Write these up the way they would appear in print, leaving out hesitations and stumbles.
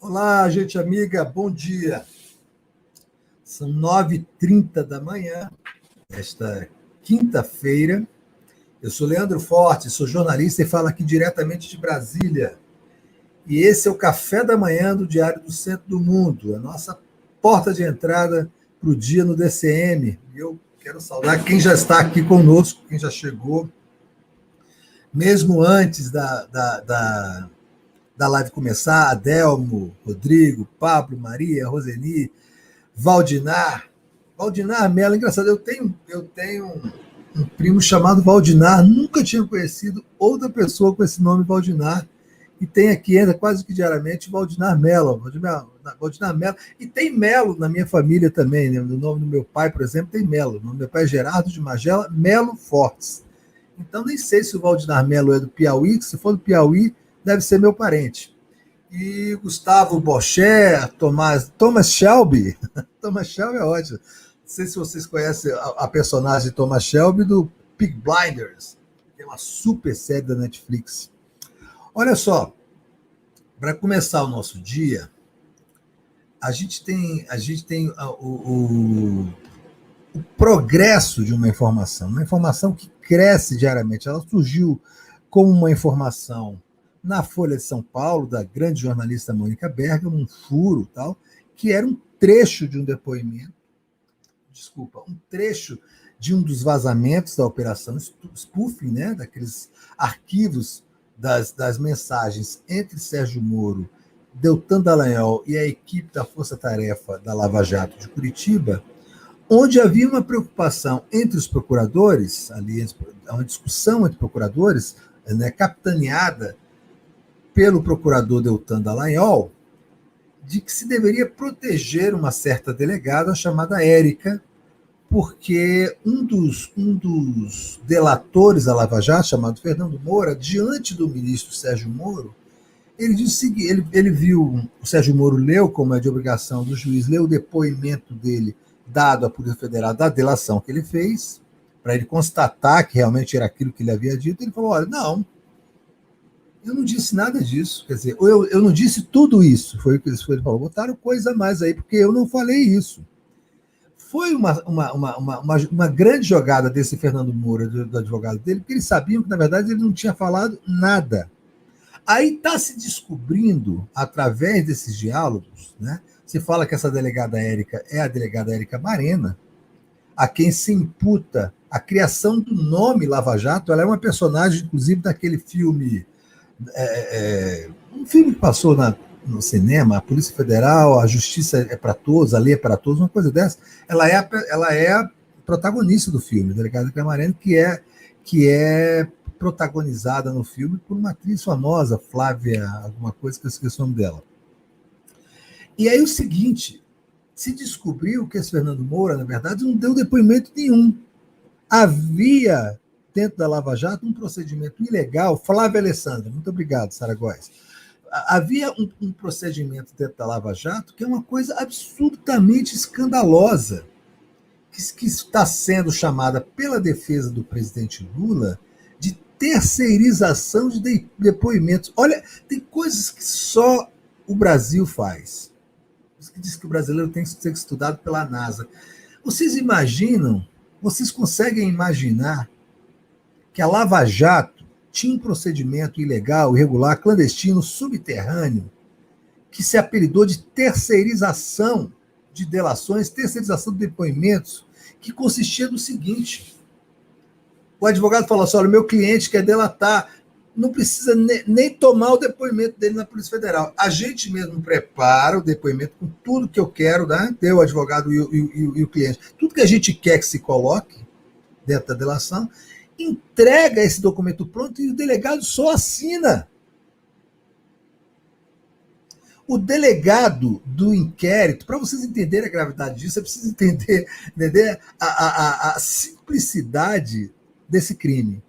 Olá, gente amiga, bom dia. São 9h30 da manhã, esta quinta-feira. Eu sou Leandro Forte, sou jornalista e falo aqui diretamente de Brasília. E esse é o Café da Manhã do Diário do Centro do Mundo, a nossa porta de entrada para o dia no DCM. E eu quero saudar quem já está aqui conosco, quem já chegou, mesmo antes da live começar: Adelmo, Rodrigo, Pablo, Maria, Roseni, Valdinar. Valdinar Mello, engraçado, eu tenho um primo chamado Valdinar, nunca tinha conhecido outra pessoa com esse nome Valdinar, e tem aqui ainda quase que diariamente Valdinar Mello, Valdinar Mello, e tem Melo na minha família também, né? No nome do meu pai, por exemplo, tem Melo, o nome do meu pai é Gerardo de Magela Melo Fortes. Então nem sei se o Valdinar Mello é do Piauí, que se for do Piauí, deve ser meu parente. E Gustavo Bocher, Thomas Shelby. Thomas Shelby é ótimo. Não sei se vocês conhecem a personagem de Thomas Shelby do Peaky Blinders. É uma super série da Netflix. Olha só, para começar o nosso dia, a gente tem o progresso de uma informação que cresce diariamente. Ela surgiu como uma informação na Folha de São Paulo, da grande jornalista Mônica Bergamo, um furo, tal, que era um trecho de um depoimento, um trecho de um dos vazamentos da Operação Spoofing, né, daqueles arquivos das mensagens entre Sérgio Moro, Deltan Dallagnol e a equipe da Força Tarefa da Lava Jato de Curitiba, onde havia uma preocupação entre os procuradores, ali uma discussão entre procuradores, né, capitaneada pelo procurador Deltan Dallagnol, de que se deveria proteger uma certa delegada chamada Érica, porque um dos delatores da Lava Jato, chamado Fernando Moura, diante do ministro Sérgio Moro, ele disse o seguinte: ele viu, o Sérgio Moro leu, como é de obrigação do juiz, leu o depoimento dele dado à Polícia Federal da delação que ele fez, para ele constatar que realmente era aquilo que ele havia dito. Ele falou: olha, não, eu não disse nada disso. Quer dizer, eu não disse tudo isso. Foi o que ele falou. Botaram coisa a mais aí, porque eu não falei isso. Foi uma grande jogada desse Fernando Moura, do advogado dele, porque eles sabiam que, na verdade, ele não tinha falado nada. Aí está se descobrindo, através desses diálogos, né? Se fala que essa delegada Érica é a delegada Érica Marena, a quem se imputa a criação do nome Lava Jato. Ela é uma personagem, inclusive, daquele filme, um filme que passou no cinema, a Polícia Federal, a Justiça é para Todos, a Lei é para Todos, uma coisa dessa. Ela é a protagonista do filme, a delegada Érica Marena, que é protagonizada no filme por uma atriz famosa, Flávia, alguma coisa que eu esqueci o nome dela. E aí o seguinte, se descobriu que esse Fernando Moura, na verdade, não deu depoimento nenhum. Havia, dentro da Lava Jato, um procedimento ilegal. Flávia Alessandra, muito obrigado, Sara Góes. Havia um procedimento dentro da Lava Jato que é uma coisa absolutamente escandalosa, que está sendo chamada pela defesa do presidente Lula de terceirização de depoimentos. Olha, tem coisas que só o Brasil faz. Que diz que o brasileiro tem que ser estudado pela NASA. Vocês conseguem imaginar que a Lava Jato tinha um procedimento ilegal, irregular, clandestino, subterrâneo, que se apelidou de terceirização de delações, terceirização de depoimentos, que consistia no seguinte: o advogado falou assim: olha, meu cliente quer delatar, não precisa nem tomar o depoimento dele na Polícia Federal. A gente mesmo prepara o depoimento com tudo que eu quero, né? Ter o advogado e o cliente. Tudo que a gente quer que se coloque dentro da delação, entrega esse documento pronto e o delegado só assina. O delegado do inquérito, para vocês entenderem a gravidade disso, você precisa entender a simplicidade desse crime.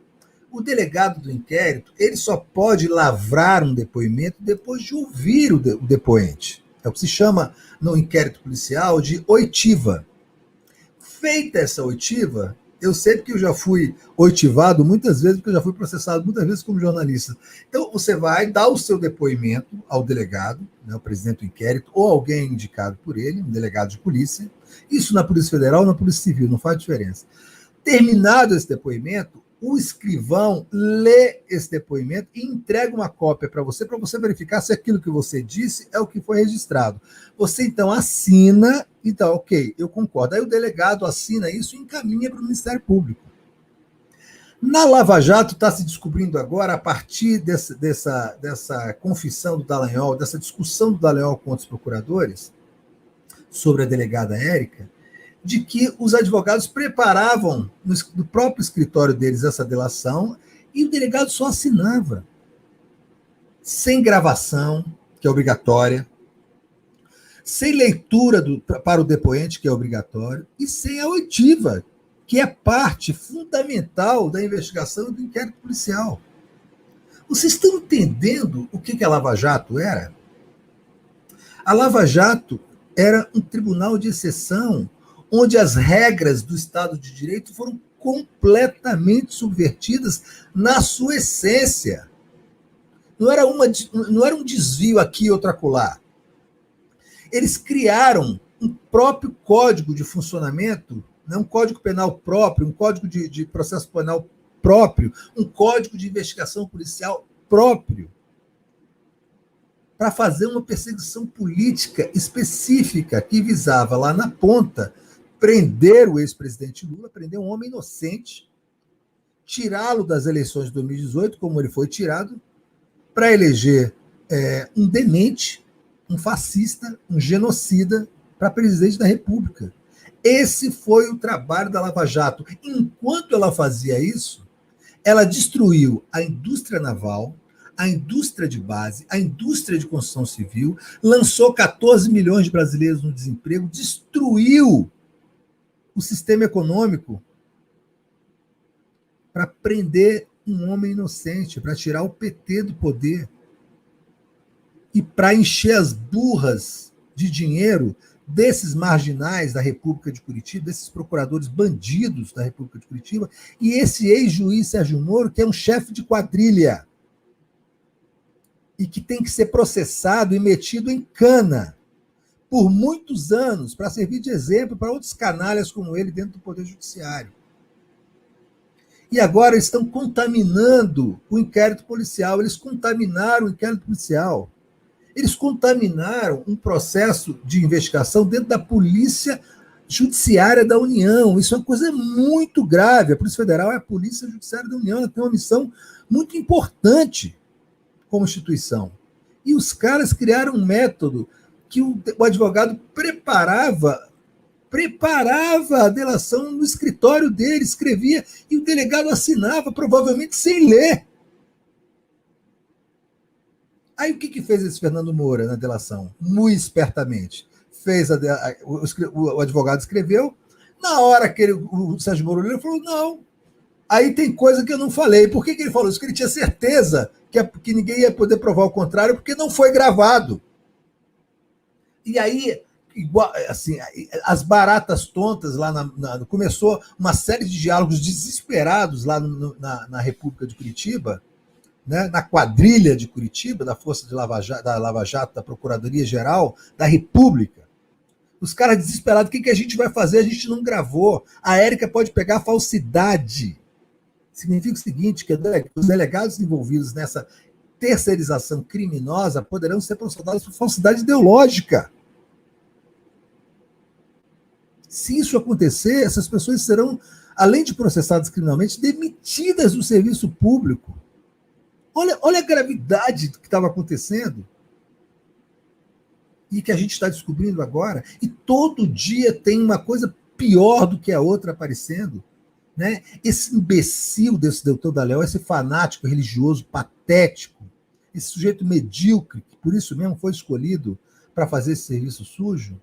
O delegado do inquérito, ele só pode lavrar um depoimento depois de ouvir o depoente. É o que se chama no inquérito policial de oitiva. Feita essa oitiva, Eu sei porque eu já fui oitivado muitas vezes, porque eu já fui processado muitas vezes como jornalista. Então, você vai dar o seu depoimento ao delegado, né, o presidente do inquérito, ou alguém indicado por ele, um delegado de polícia. Isso na Polícia Federal ou na Polícia Civil, não faz diferença. Terminado esse depoimento, o escrivão lê esse depoimento e entrega uma cópia para você verificar se aquilo que você disse é o que foi registrado. Você, então, assina, então, ok, eu concordo. Aí o delegado assina isso e encaminha para o Ministério Público. Na Lava Jato está se descobrindo agora, a partir dessa confissão do Dallagnol, dessa discussão do Dallagnol com outros procuradores sobre a delegada Érica, de que os advogados preparavam no próprio escritório deles essa delação e o delegado só assinava, sem gravação, que é obrigatória, sem leitura para o depoente, que é obrigatório, e sem a oitiva, que é parte fundamental da investigação e do inquérito policial. Vocês estão entendendo o que a Lava Jato era? A Lava Jato era um tribunal de exceção onde as regras do Estado de Direito foram completamente subvertidas na sua essência. Não era um desvio aqui e outro acolá. Eles criaram um próprio código de funcionamento, né, um código penal próprio, um código de processo penal próprio, um código de investigação policial próprio, para fazer uma perseguição política específica que visava lá na ponta prender o ex-presidente Lula, prender um homem inocente, tirá-lo das eleições de 2018, como ele foi tirado, para eleger um demente, um fascista, um genocida para presidente da República. Esse foi o trabalho da Lava Jato. Enquanto ela fazia isso, ela destruiu a indústria naval, a indústria de base, a indústria de construção civil, lançou 14 milhões de brasileiros no desemprego, destruiu o sistema econômico para prender um homem inocente, para tirar o PT do poder e para encher as burras de dinheiro desses marginais da República de Curitiba, desses procuradores bandidos da República de Curitiba, e esse ex-juiz Sérgio Moro, que é um chefe de quadrilha e que tem que ser processado e metido em cana por muitos anos, para servir de exemplo para outros canalhas como ele dentro do Poder Judiciário. E agora estão contaminando o inquérito policial, eles contaminaram o inquérito policial. Eles contaminaram um processo de investigação dentro da Polícia Judiciária da União. Isso é uma coisa muito grave. A Polícia Federal é a Polícia Judiciária da União, ela tem uma missão muito importante como instituição. E os caras criaram um método que o advogado preparava a delação no escritório dele, escrevia, e o delegado assinava, provavelmente sem ler. Aí o que fez esse Fernando Moura na delação? Muito espertamente. O advogado escreveu, na hora que o Sérgio Moro leu, ele falou, não, aí tem coisa que eu não falei. Por que ele falou isso? Porque ele tinha certeza que ninguém ia poder provar o contrário, porque não foi gravado. E aí, igual, assim, as baratas tontas lá começou uma série de diálogos desesperados lá na República de Curitiba, né, na quadrilha de Curitiba, da Força da Lava Jato, da Procuradoria-Geral da República. Os caras desesperados, o que a gente vai fazer? A gente não gravou. A Érica pode pegar falsidade. Significa o seguinte, que os delegados envolvidos nessa terceirização criminosa poderão ser processados por falsidade ideológica. Se isso acontecer, essas pessoas serão, além de processadas criminalmente, demitidas do serviço público. Olha a gravidade do que estava acontecendo e que a gente está descobrindo agora. E todo dia tem uma coisa pior do que a outra aparecendo. Né? Esse imbecil desse doutor Dallagnol, esse fanático religioso patético, esse sujeito medíocre, que por isso mesmo foi escolhido para fazer esse serviço sujo,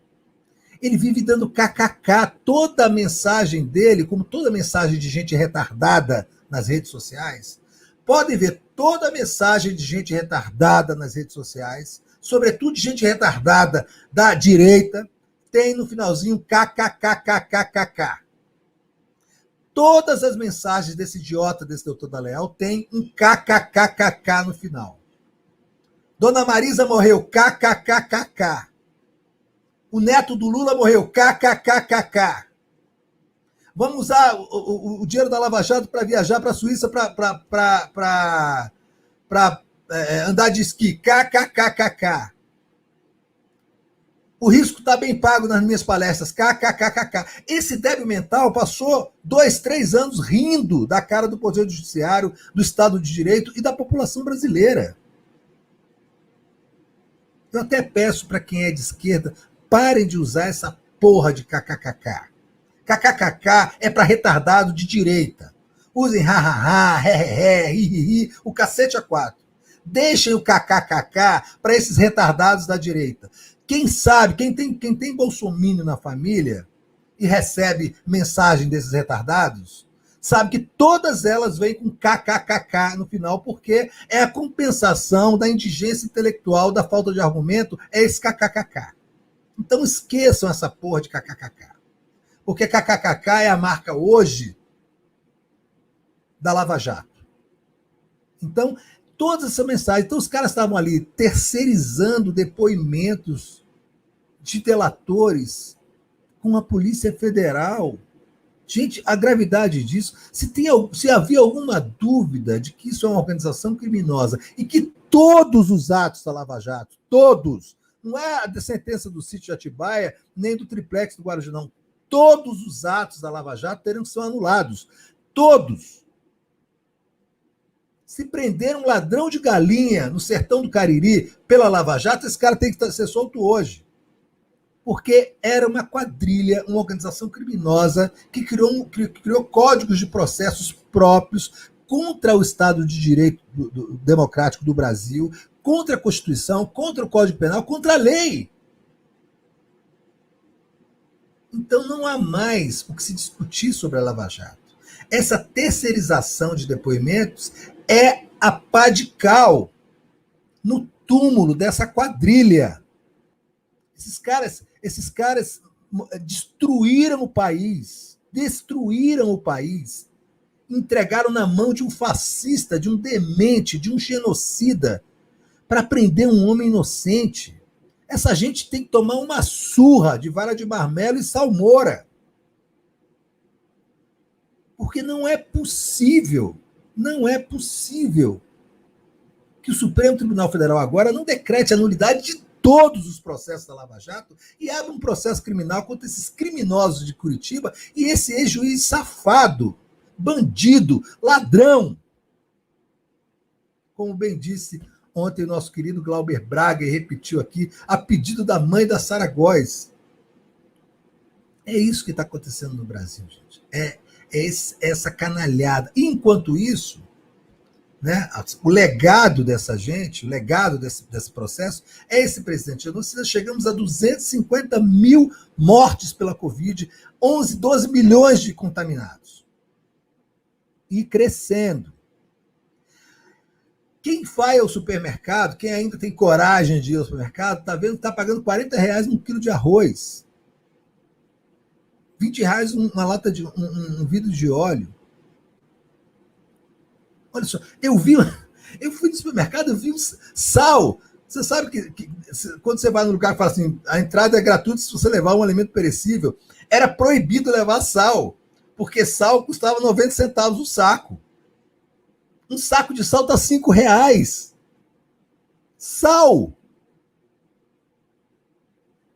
ele vive dando kkk. Toda a mensagem dele, como toda mensagem de gente retardada nas redes sociais, podem ver toda a mensagem de gente retardada nas redes sociais, sobretudo de gente retardada da direita, tem no finalzinho kkkkkkk. Todas as mensagens desse idiota, desse doutor Dallagnol, tem um kkkk no final. Dona Marisa morreu, kkkk. O neto do Lula morreu, kkkk. Vamos usar o dinheiro da Lava Jato para viajar para a Suíça para andar de esqui, kkkk. O risco está bem pago nas minhas palestras, kkkk. Esse débil mental passou 2, 3 anos rindo da cara do Poder Judiciário, do Estado de Direito e da população brasileira. Eu até peço para quem é de esquerda, parem de usar essa porra de kkkk. KKKK é para retardado de direita. Usem hahaha, hehehe, hihihi, o cacete a 4. Deixem o kkkk para esses retardados da direita. Quem sabe, quem tem bolsomínio na família e recebe mensagem desses retardados, sabe que todas elas vêm com kkkk no final, porque é a compensação da indigência intelectual, da falta de argumento, é esse kkkk. Então esqueçam essa porra de kkkk. Porque kkkk é a marca hoje da Lava Jato. Então, todas essas mensagens. Então, os caras estavam ali terceirizando depoimentos de delatores com a Polícia Federal. Gente, a gravidade disso. Se havia alguma dúvida de que isso é uma organização criminosa e que todos os atos da Lava Jato, todos, não é a sentença do sítio de Atibaia, nem do triplex do Guarujá, não. Todos os atos da Lava Jato teriam que ser anulados. Todos. Se prender um ladrão de galinha no sertão do Cariri pela Lava Jato, esse cara tem que ser solto hoje. Porque era uma quadrilha, uma organização criminosa que criou códigos de processos próprios contra o Estado de Direito democrático do Brasil, contra a Constituição, contra o Código Penal, contra a lei. Então não há mais o que se discutir sobre a Lava Jato. Essa terceirização de depoimentos é a pá de cal no túmulo dessa quadrilha. Esses caras destruíram o país, entregaram na mão de um fascista, de um demente, de um genocida, para prender um homem inocente. Essa gente tem que tomar uma surra de vara de marmelo e salmoura. Porque não é possível que o Supremo Tribunal Federal agora não decrete a nulidade de todos os processos da Lava Jato e abra um processo criminal contra esses criminosos de Curitiba e esse ex-juiz safado, bandido, ladrão. Como bem disse ontem o nosso querido Glauber Braga, e repetiu aqui, a pedido da mãe da Sara Góes. É isso que está acontecendo no Brasil, gente. É essa canalhada. E, enquanto isso, né, o legado dessa gente, o legado desse processo, é esse presidente genocida. Chegamos a 250 mil mortes pela Covid, 12 milhões de contaminados. E crescendo. Quem vai ao supermercado, quem ainda tem coragem de ir ao supermercado, está vendo que está pagando R$40 um quilo de arroz. R$20 uma lata de um vidro de óleo. Olha só, eu fui no supermercado, eu vi sal. Você sabe que quando você vai no lugar e fala assim, a entrada é gratuita se você levar um alimento perecível, era proibido levar sal, porque sal custava 90 centavos o saco. Um saco de sal está R$5. Sal!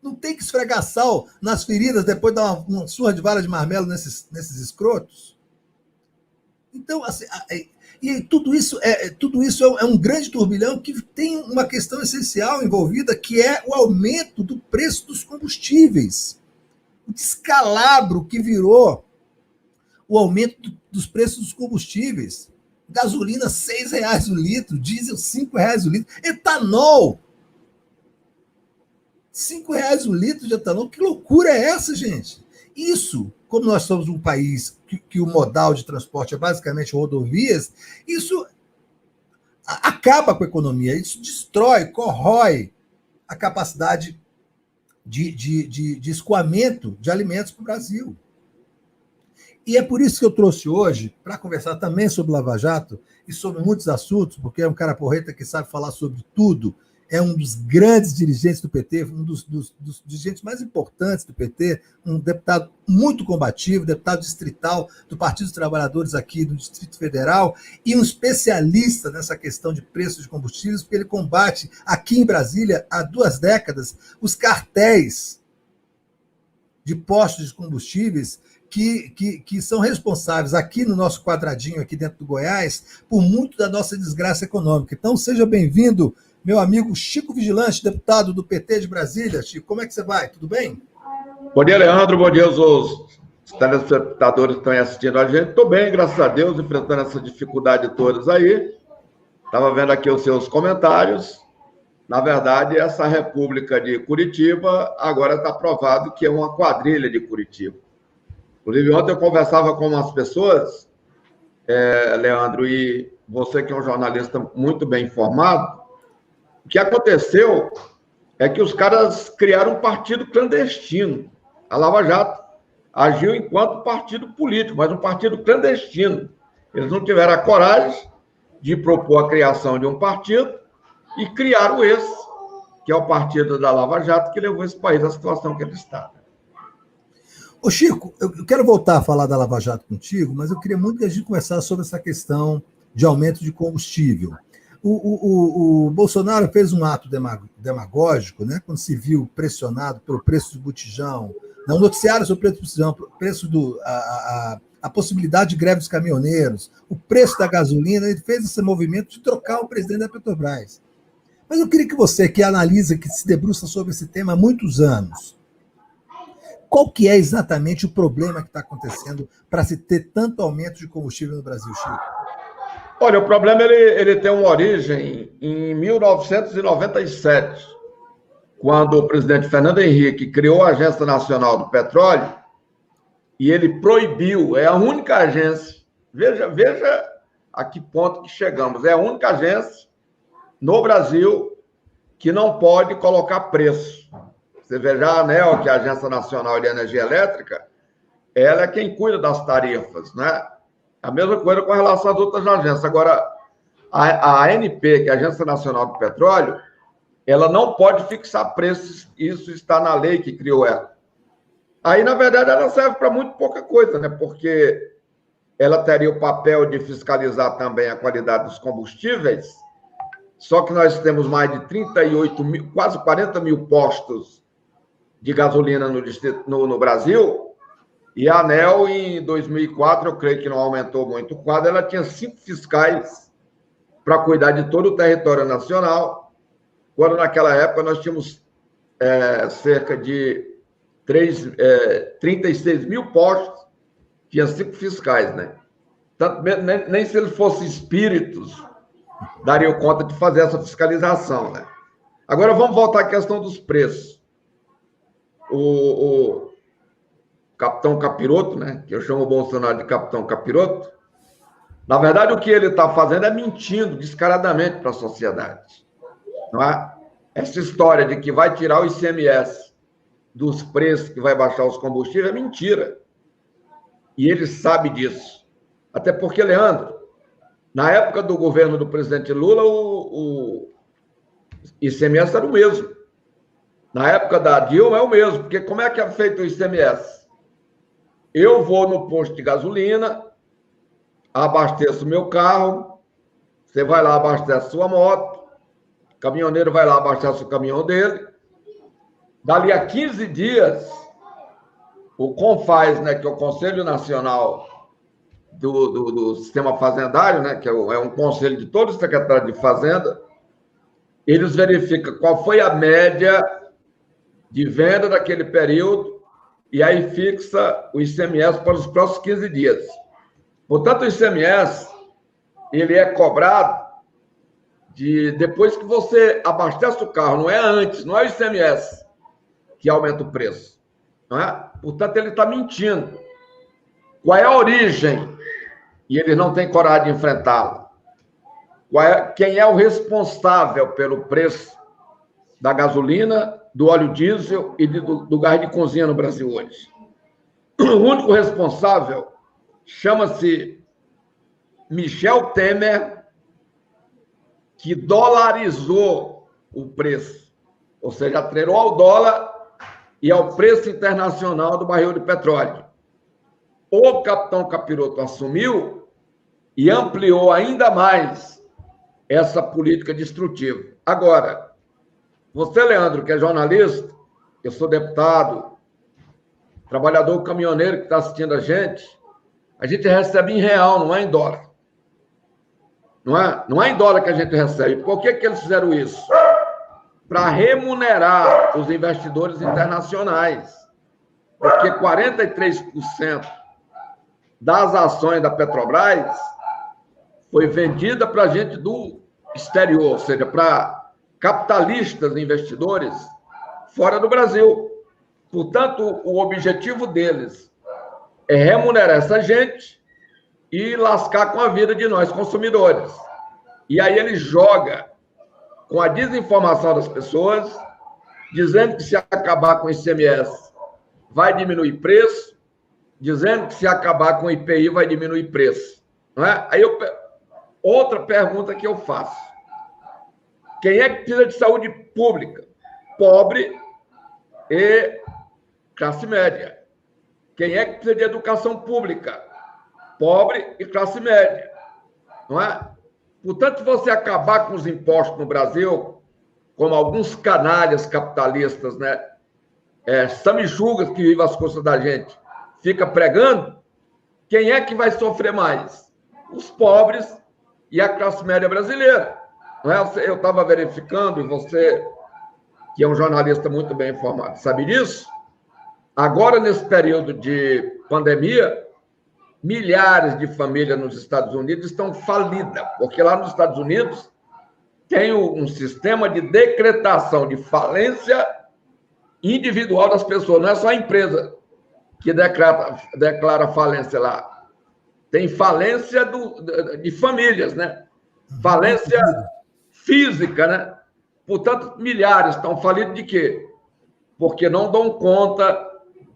Não tem que esfregar sal nas feridas depois de dar uma surra de vara de marmelo nesses escrotos? Então, assim, e tudo isso é um grande turbilhão que tem uma questão essencial envolvida, que é o aumento do preço dos combustíveis. O descalabro que virou o aumento dos preços dos combustíveis. Gasolina, R$6 o litro, diesel, R$5 o litro, etanol, R$5 o litro de etanol. Que loucura é essa, gente? Isso, como nós somos um país que o modal de transporte é basicamente rodovias, isso acaba com a economia, isso destrói, corrói a capacidade de escoamento de alimentos para o Brasil. E é por isso que eu trouxe hoje, para conversar também sobre Lava Jato e sobre muitos assuntos, porque é um cara porreta que sabe falar sobre tudo, é um dos grandes dirigentes do PT, um dos dirigentes mais importantes do PT, um deputado muito combativo, deputado distrital do Partido dos Trabalhadores aqui do Distrito Federal, e um especialista nessa questão de preços de combustíveis, porque ele combate aqui em Brasília, há 2 décadas, os cartéis de postos de combustíveis que são responsáveis aqui no nosso quadradinho, aqui dentro do Goiás, por muito da nossa desgraça econômica. Então, seja bem-vindo, meu amigo Chico Vigilante, deputado do PT de Brasília. Chico, como é que você vai? Tudo bem? Bom dia, Leandro. Bom dia aos telespectadores que estão aí assistindo a gente. Estou bem, graças a Deus, enfrentando essa dificuldade todas aí. Estava vendo aqui os seus comentários. Na verdade, essa República de Curitiba agora está provado que é uma quadrilha de Curitiba. Inclusive, ontem eu conversava com umas pessoas, Leandro, e você que é um jornalista muito bem informado, o que aconteceu é que os caras criaram um partido clandestino. A Lava Jato agiu enquanto partido político, mas um partido clandestino. Eles não tiveram a coragem de propor a criação de um partido e criaram esse, que é o partido da Lava Jato, que levou esse país à situação que ele está. Ô Chico, eu quero voltar a falar da Lava Jato contigo, mas eu queria muito que a gente conversasse sobre essa questão de aumento de combustível. O Bolsonaro fez um ato demagógico, né, quando se viu pressionado pelo preço do botijão, não noticiário sobre o preço do botijão, preço a possibilidade de greve dos caminhoneiros, o preço da gasolina. Ele fez esse movimento de trocar o presidente da Petrobras. Mas eu queria que você, que analisa, que se debruça sobre esse tema há muitos anos, qual que é exatamente o problema que está acontecendo para se ter tanto aumento de combustível no Brasil, Chico? Olha, o problema ele tem uma origem em 1997, quando o presidente Fernando Henrique criou a Agência Nacional do Petróleo e ele proibiu, é a única agência, veja a que ponto que chegamos, é a única agência no Brasil que não pode colocar preço. Você veja a ANEEL, que é a Agência Nacional de Energia Elétrica, ela é quem cuida das tarifas, né? A mesma coisa com relação às outras agências. Agora, a ANP, que é a Agência Nacional do Petróleo, ela não pode fixar preços, isso está na lei que criou ela. Aí, na verdade, ela serve para muito pouca coisa, né? Porque ela teria o papel de fiscalizar também a qualidade dos combustíveis, só que nós temos mais de 38 mil, quase 40 mil postos de gasolina no Brasil, e a ANEEL, em 2004, eu creio que não aumentou muito o quadro, ela tinha 5 fiscais para cuidar de todo o território nacional, quando naquela época nós tínhamos cerca de 36 mil postos, tinha 5 fiscais, né? Tanto, nem se eles fossem espíritos, dariam conta de fazer essa fiscalização, né? Agora vamos voltar à questão dos preços. O Capitão Capiroto, né, que eu chamo o Bolsonaro de Capitão Capiroto, na verdade o que ele está fazendo é mentindo descaradamente para a sociedade. Não é? Essa história de que vai tirar o ICMS dos preços, que vai baixar os combustíveis, é mentira. E ele sabe disso. Até porque, Leandro, na época do governo do presidente Lula, o ICMS era o mesmo. Na época da Dilma é o mesmo, porque como é que é feito o ICMS? Eu vou no posto de gasolina, abasteço meu carro, você vai lá, abastece sua moto, o caminhoneiro vai lá, abastece o caminhão dele. Dali a 15 dias, o CONFAZ, né, que é o Conselho Nacional do Sistema Fazendário, né, que é um conselho de todos os secretários de Fazenda, eles verificam qual foi a média de venda daquele período e aí fixa o ICMS para os próximos 15 dias. Portanto, o ICMS ele é cobrado depois que você abastece o carro, não é antes, não é o ICMS que aumenta o preço. Não é? Portanto, ele está mentindo. Qual é a origem? E ele não tem coragem de enfrentá-la. Quem é o responsável pelo preço da gasolina, do óleo diesel e do gás de cozinha no Brasil hoje? O único responsável chama-se Michel Temer, que dolarizou o preço, ou seja, atrelou ao dólar e ao preço internacional do barril de petróleo. O capitão Capiroto assumiu e ampliou ainda mais essa política destrutiva. Agora, você, Leandro, que é jornalista, eu sou deputado, trabalhador caminhoneiro que está assistindo a gente recebe em real, não é em dólar. Não é em dólar que a gente recebe. Por que eles fizeram isso? Para remunerar os investidores internacionais. Porque 43% das ações da Petrobras foi vendida para gente do exterior, ou seja, para capitalistas e investidores fora do Brasil. Portanto, o objetivo deles é remunerar essa gente e lascar com a vida de nós, consumidores. E aí ele joga com a desinformação das pessoas, dizendo que se acabar com o ICMS vai diminuir preço, dizendo que se acabar com o IPI vai diminuir preço. Não é? Aí outra pergunta que eu faço. Quem é que precisa de saúde pública? Pobre e classe média. Quem é que precisa de educação pública? Pobre e classe média. Não é? Portanto, se você acabar com os impostos no Brasil, como alguns canalhas capitalistas, né? Sanguessugas que vivem às custas da gente, fica pregando, quem é que vai sofrer mais? Os pobres e a classe média brasileira. Não é? Eu estava verificando, e você, que é um jornalista muito bem informado, sabe disso? Agora, nesse período de pandemia, milhares de famílias nos Estados Unidos estão falidas, porque lá nos Estados Unidos tem um sistema de decretação de falência individual das pessoas, não é só a empresa que declara falência lá. Tem falência de famílias, né? Falência física, né? Portanto, milhares estão falidos de quê? Porque não dão conta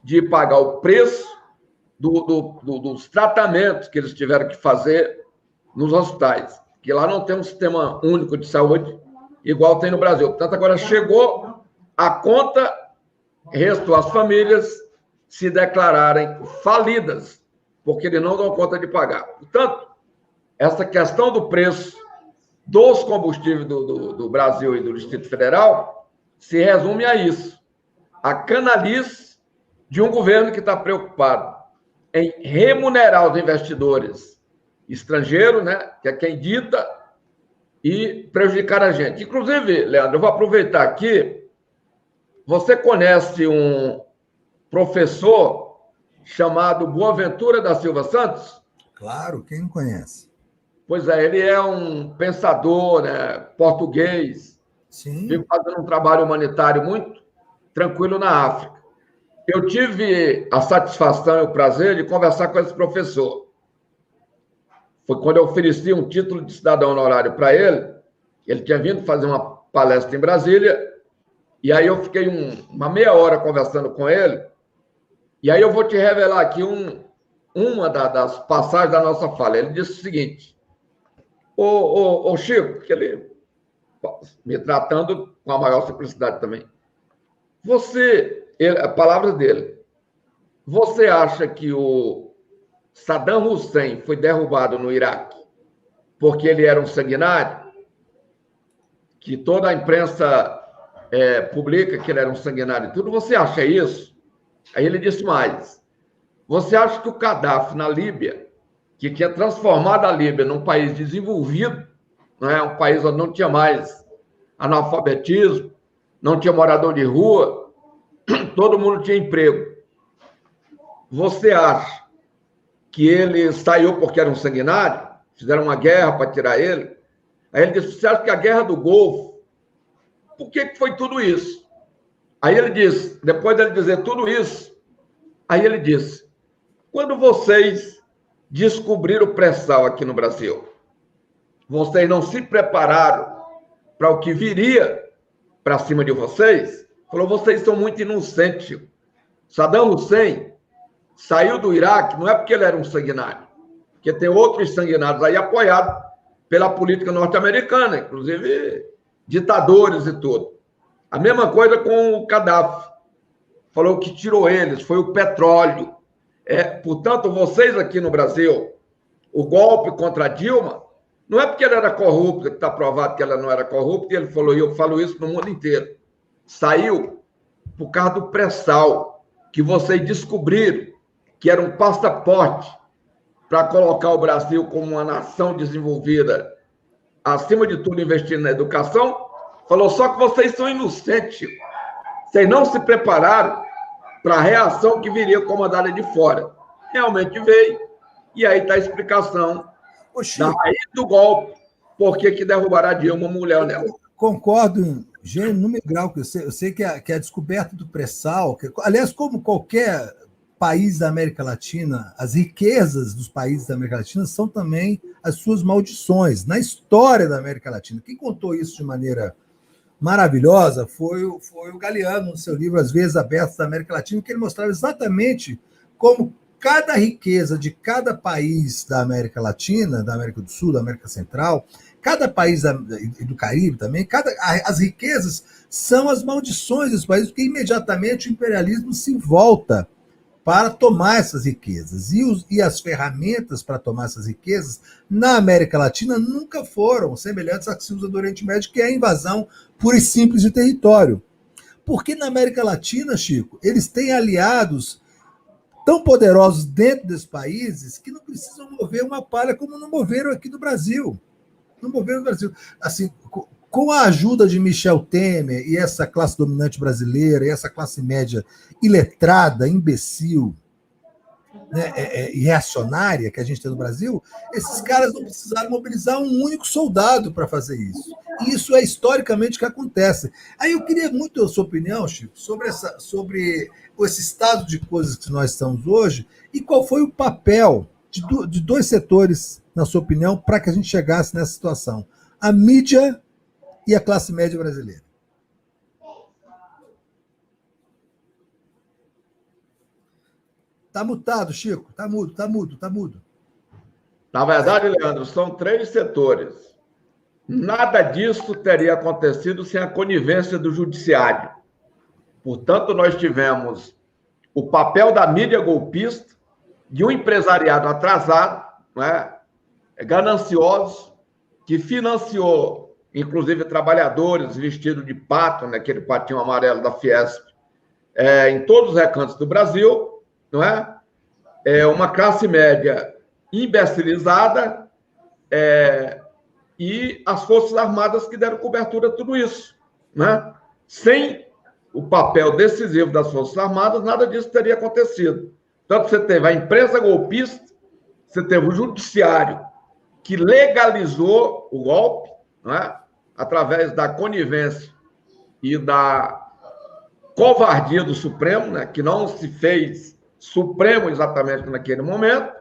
de pagar o preço dos tratamentos que eles tiveram que fazer nos hospitais, que lá não tem um sistema único de saúde igual tem no Brasil. Portanto, agora chegou a conta, restou as famílias se declararem falidas, porque eles não dão conta de pagar. Portanto, essa questão do preço dos combustíveis do Brasil e do Distrito Federal se resume a isso. A canalice de um governo que está preocupado em remunerar os investidores estrangeiros, né, que é quem dita, e prejudicar a gente. Inclusive, Leandro, eu vou aproveitar aqui, você conhece um professor chamado Boaventura da Silva Santos? Claro, quem não conhece? Pois é, ele é um pensador, né, português, Sim. vive fazendo um trabalho humanitário muito tranquilo na África. Eu tive a satisfação e o prazer de conversar com esse professor. Foi quando eu ofereci um título de cidadão honorário para ele. Ele tinha vindo fazer uma palestra em Brasília, e aí eu fiquei uma meia hora conversando com ele, e aí eu vou te revelar aqui uma das passagens da nossa fala. Ele disse o seguinte: ô Chico, que ele me tratando com a maior simplicidade também, palavras dele, você acha que o Saddam Hussein foi derrubado no Iraque porque ele era um sanguinário? Que toda a imprensa publica que ele era um sanguinário e tudo. Você acha isso? Aí ele disse mais: você acha que o Gaddafi na Líbia, que tinha transformado a Líbia num país desenvolvido, não é? Um país onde não tinha mais analfabetismo, não tinha morador de rua, todo mundo tinha emprego. Você acha que ele saiu porque era um sanguinário? Fizeram uma guerra para tirar ele? Aí ele disse: você acha que a guerra do Golfo, por que foi tudo isso? Aí ele disse, depois dele dizer tudo isso, aí ele disse: quando vocês descobriram o pré-sal aqui no Brasil, vocês não se prepararam para o que viria para cima de vocês? Falou: vocês são muito inocentes. Saddam Hussein saiu do Iraque, não é porque ele era um sanguinário, porque tem outros sanguinários aí apoiados pela política norte-americana, inclusive ditadores e tudo. A mesma coisa com o Gaddafi. Falou que tirou eles, foi o petróleo. Portanto, vocês aqui no Brasil, o golpe contra a Dilma, não é porque ela era corrupta, que está provado que ela não era corrupta, e ele falou, e eu falo isso no mundo inteiro. Saiu por causa do pré-sal, que vocês descobriram que era um passaporte para colocar o Brasil como uma nação desenvolvida, acima de tudo investindo na educação. Falou, só que vocês são inocentes. Vocês não se prepararam para a reação que viria comandada de fora. Realmente veio. E aí está a explicação da raiz do golpe. Por que derrubaram a Dilma, mulher nela. Concordo em gênero, número e grau. Que eu sei que a descoberta do pré-sal, aliás, como qualquer país da América Latina, as riquezas dos países da América Latina são também as suas maldições. Na história da América Latina, quem contou isso de maneira maravilhosa foi o Galeano, no seu livro As Veias Abertas da América Latina, que ele mostrava exatamente como cada riqueza de cada país da América Latina, da América do Sul, da América Central, cada país do Caribe também, as riquezas são as maldições dos países, porque imediatamente o imperialismo se volta para tomar essas riquezas. E as ferramentas para tomar essas riquezas na América Latina nunca foram semelhantes às que se usa do Oriente Médio, que é a invasão pura e simples de território. Porque na América Latina, Chico, eles têm aliados tão poderosos dentro desses países que não precisam mover uma palha como não moveram aqui no Brasil. Não moveram no Brasil. Assim, com a ajuda de Michel Temer e essa classe dominante brasileira, e essa classe média iletrada, imbecil, né, e reacionária que a gente tem no Brasil, esses caras não precisaram mobilizar um único soldado para fazer isso. E isso é historicamente o que acontece. Aí eu queria muito a sua opinião, Chico, sobre esse estado de coisas que nós estamos hoje e qual foi o papel de dois setores, na sua opinião, para que a gente chegasse nessa situação. A mídia e a classe média brasileira. Está mutado, Chico. Está mudo. Na verdade, Leandro, são 3 setores. Nada disso teria acontecido sem a conivência do judiciário. Portanto, nós tivemos o papel da mídia golpista, de um empresariado atrasado, né, ganancioso, que financiou, inclusive, trabalhadores vestidos de pato, né, aquele patinho amarelo da Fiesp, em todos os recantos do Brasil, não é? Uma classe média imbecilizada e as Forças Armadas que deram cobertura a tudo isso, né? Sem o papel decisivo das Forças Armadas, nada disso teria acontecido. Tanto você teve a imprensa golpista, você teve o judiciário que legalizou o golpe, né? Através da conivência e da covardia do Supremo, né? Que não se fez Supremo exatamente naquele momento,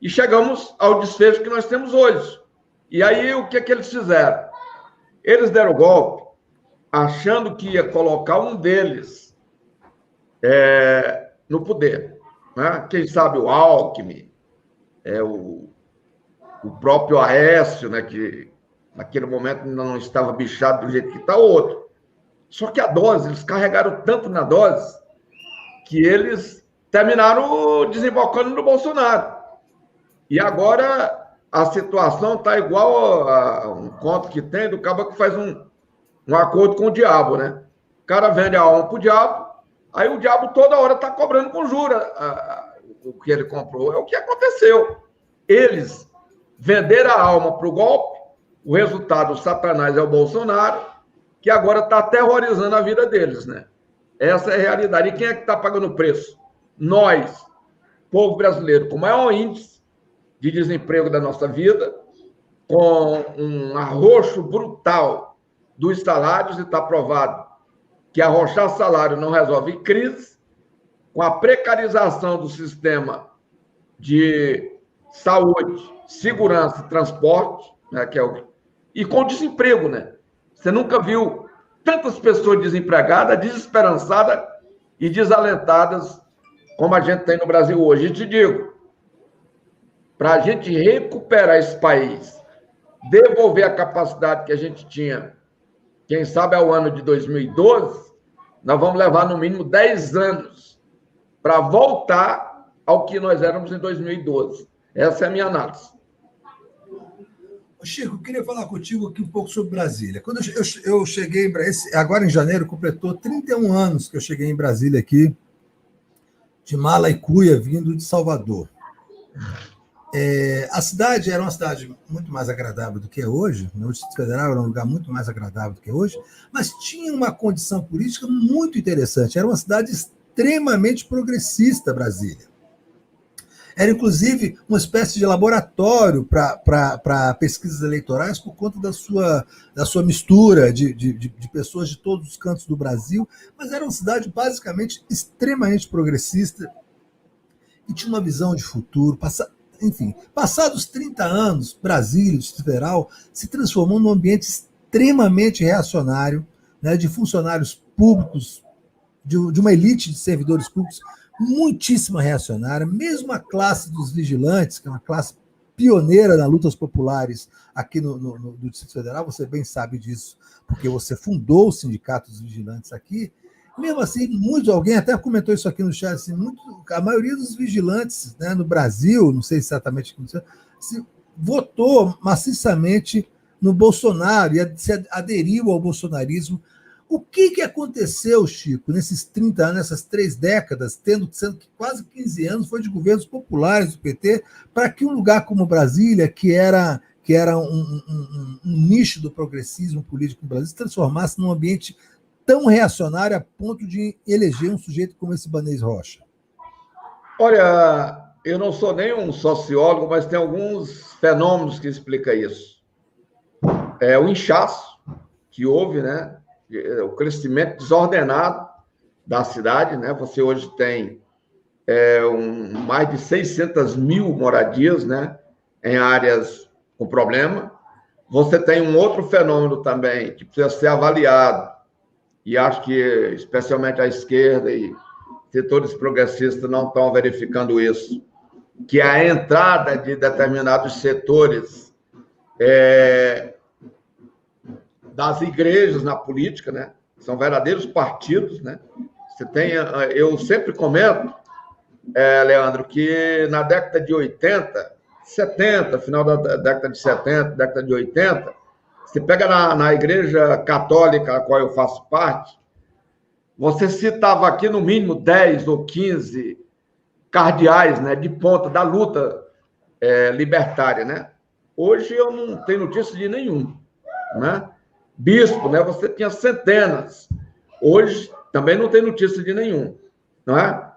e chegamos ao desfecho que nós temos hoje. E aí, o que é que eles fizeram? Eles deram o golpe achando que ia colocar um deles no poder, né? Quem sabe o Alckmin, o próprio Aécio, né? Que naquele momento ainda não estava bichado do jeito que está o outro. Só que a dose, eles carregaram tanto na dose que eles terminaram desembocando no Bolsonaro. E agora a situação está igual a um conto que tem do cabo que faz um acordo com o diabo, né? O cara vende a alma para o diabo, aí o diabo toda hora está cobrando com juros o que ele comprou. É o que aconteceu. Eles venderam a alma para o golpe, o resultado, o Satanás é o Bolsonaro, que agora está aterrorizando a vida deles, né? Essa é a realidade. E quem é que está pagando o preço? Nós, povo brasileiro, com o maior índice de desemprego da nossa vida, com um arroxo brutal dos salários, e está provado que arrochar salário não resolve crise, com a precarização do sistema de saúde, segurança e transporte, né, e com desemprego, né? Você nunca viu tantas pessoas desempregadas, desesperançadas e desalentadas como a gente tem no Brasil hoje. E te digo, para a gente recuperar esse país, devolver a capacidade que a gente tinha, quem sabe ao ano de 2012, nós vamos levar no mínimo 10 anos para voltar ao que nós éramos em 2012. Essa é a minha análise. Chico, eu queria falar contigo aqui um pouco sobre Brasília. Quando eu cheguei em Brasília, agora em janeiro, completou 31 anos que eu cheguei em Brasília aqui, de mala e cuia, vindo de Salvador. A cidade era uma cidade muito mais agradável do que é hoje, o Distrito Federal era um lugar muito mais agradável do que é hoje, mas tinha uma condição política muito interessante. Era uma cidade extremamente progressista, Brasília. Era, inclusive, uma espécie de laboratório para pesquisas eleitorais por conta da sua mistura de pessoas de todos os cantos do Brasil, mas era uma cidade basicamente extremamente progressista e tinha uma visão de futuro. Enfim, passados 30 anos, Brasília, o Distrito Federal, se transformou num ambiente extremamente reacionário, né, de funcionários públicos, de uma elite de servidores públicos muitíssimo reacionária, mesmo a classe dos vigilantes, que é uma classe pioneira nas lutas populares aqui no Distrito Federal, você bem sabe disso, porque você fundou o Sindicato dos Vigilantes aqui. Mesmo assim, alguém até comentou isso aqui no chat, assim, a maioria dos vigilantes, né, no Brasil, não sei exatamente como votou maciçamente no Bolsonaro e se aderiu ao bolsonarismo. O que aconteceu, Chico, nesses 30 anos, nessas 3 décadas, sendo que quase 15 anos foi de governos populares do PT, para que um lugar como Brasília, que era um nicho do progressismo político no Brasil, se transformasse num ambiente tão reacionário a ponto de eleger um sujeito como esse Ibanez Rocha? Olha, eu não sou nem um sociólogo, mas tem alguns fenômenos que explicam isso. O inchaço que houve, né? O crescimento desordenado da cidade, né? Você hoje tem mais de 600 mil moradias, né? Em áreas com problema. Você tem um outro fenômeno também que precisa ser avaliado, e acho que especialmente a esquerda e setores progressistas não estão verificando isso, que é a entrada de determinados setores das igrejas na política, né? São verdadeiros partidos, né? Eu sempre comento, Leandro, que na década de 80, 70, final da década de 70, década de 80, você pega na igreja católica a qual eu faço parte, você citava aqui no mínimo 10 ou 15 cardeais, né, de ponta da luta libertária, né? Hoje eu não tenho notícia de nenhum, né? Bispo, né? Você tinha centenas. Hoje também não tem notícia de nenhum, não é?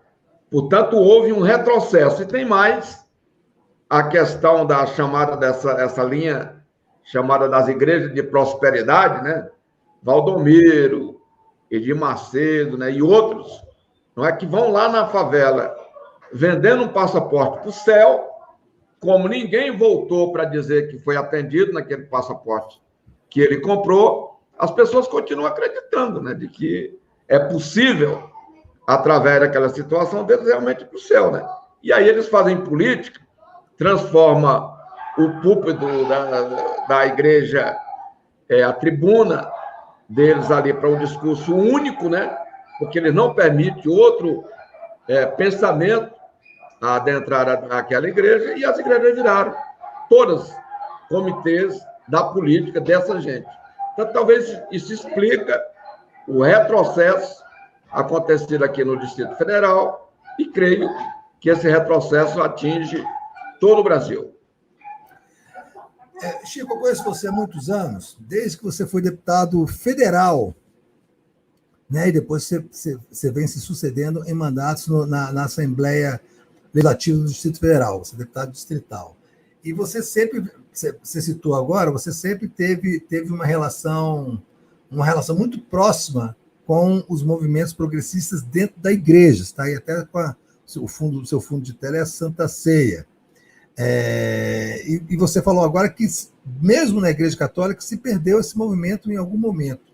Portanto, houve um retrocesso. E tem mais a questão da chamada essa linha chamada das igrejas de prosperidade, né? Valdomiro, Edir Macedo, né? E outros, não é, que vão lá na favela vendendo um passaporte para o céu, como ninguém voltou para dizer que foi atendido naquele passaporte que ele comprou, as pessoas continuam acreditando, né, de que é possível, através daquela situação, deles realmente ir para o céu, né? E aí eles fazem política, transforma o púlpito da igreja, a tribuna deles ali para um discurso único, né? Porque ele não permite outro pensamento adentrar aquela igreja, e as igrejas viraram todas comitês da política dessa gente. Então, talvez isso explica o retrocesso acontecido aqui no Distrito Federal, e creio que esse retrocesso atinge todo o Brasil. Chico, eu conheço você há muitos anos, desde que você foi deputado federal, né? E depois você vem se sucedendo em mandatos na Assembleia Legislativa do Distrito Federal, você é deputado distrital. E você sempre, você citou agora, você sempre teve uma relação muito próxima com os movimentos progressistas dentro da igreja, tá? E até com o seu fundo de tela é a Santa Ceia. E você falou agora que, mesmo na Igreja Católica, se perdeu esse movimento em algum momento.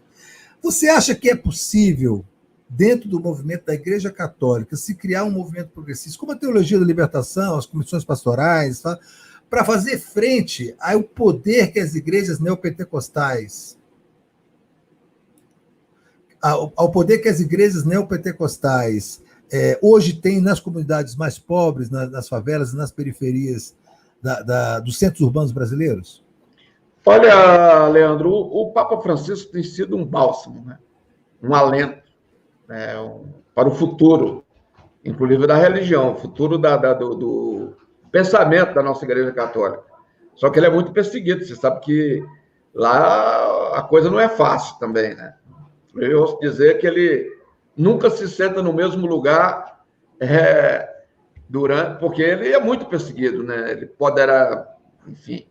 Você acha que é possível dentro do movimento da Igreja Católica, se criar um movimento progressista, como a Teologia da Libertação, as comissões pastorais, tá? Para fazer frente ao poder que as igrejas neopentecostais, ao poder que as igrejas neopentecostais hoje têm nas comunidades mais pobres, nas favelas e nas periferias dos centros urbanos brasileiros? Olha, Leandro, o Papa Francisco tem sido um bálsamo, né? Um alento, né? Para o futuro, inclusive da religião, o futuro do pensamento da nossa Igreja Católica. Só que ele é muito perseguido, você sabe que lá a coisa não é fácil também, né? Eu ouço dizer que ele nunca se senta no mesmo lugar porque ele é muito perseguido, né? Ele poderá, enfim,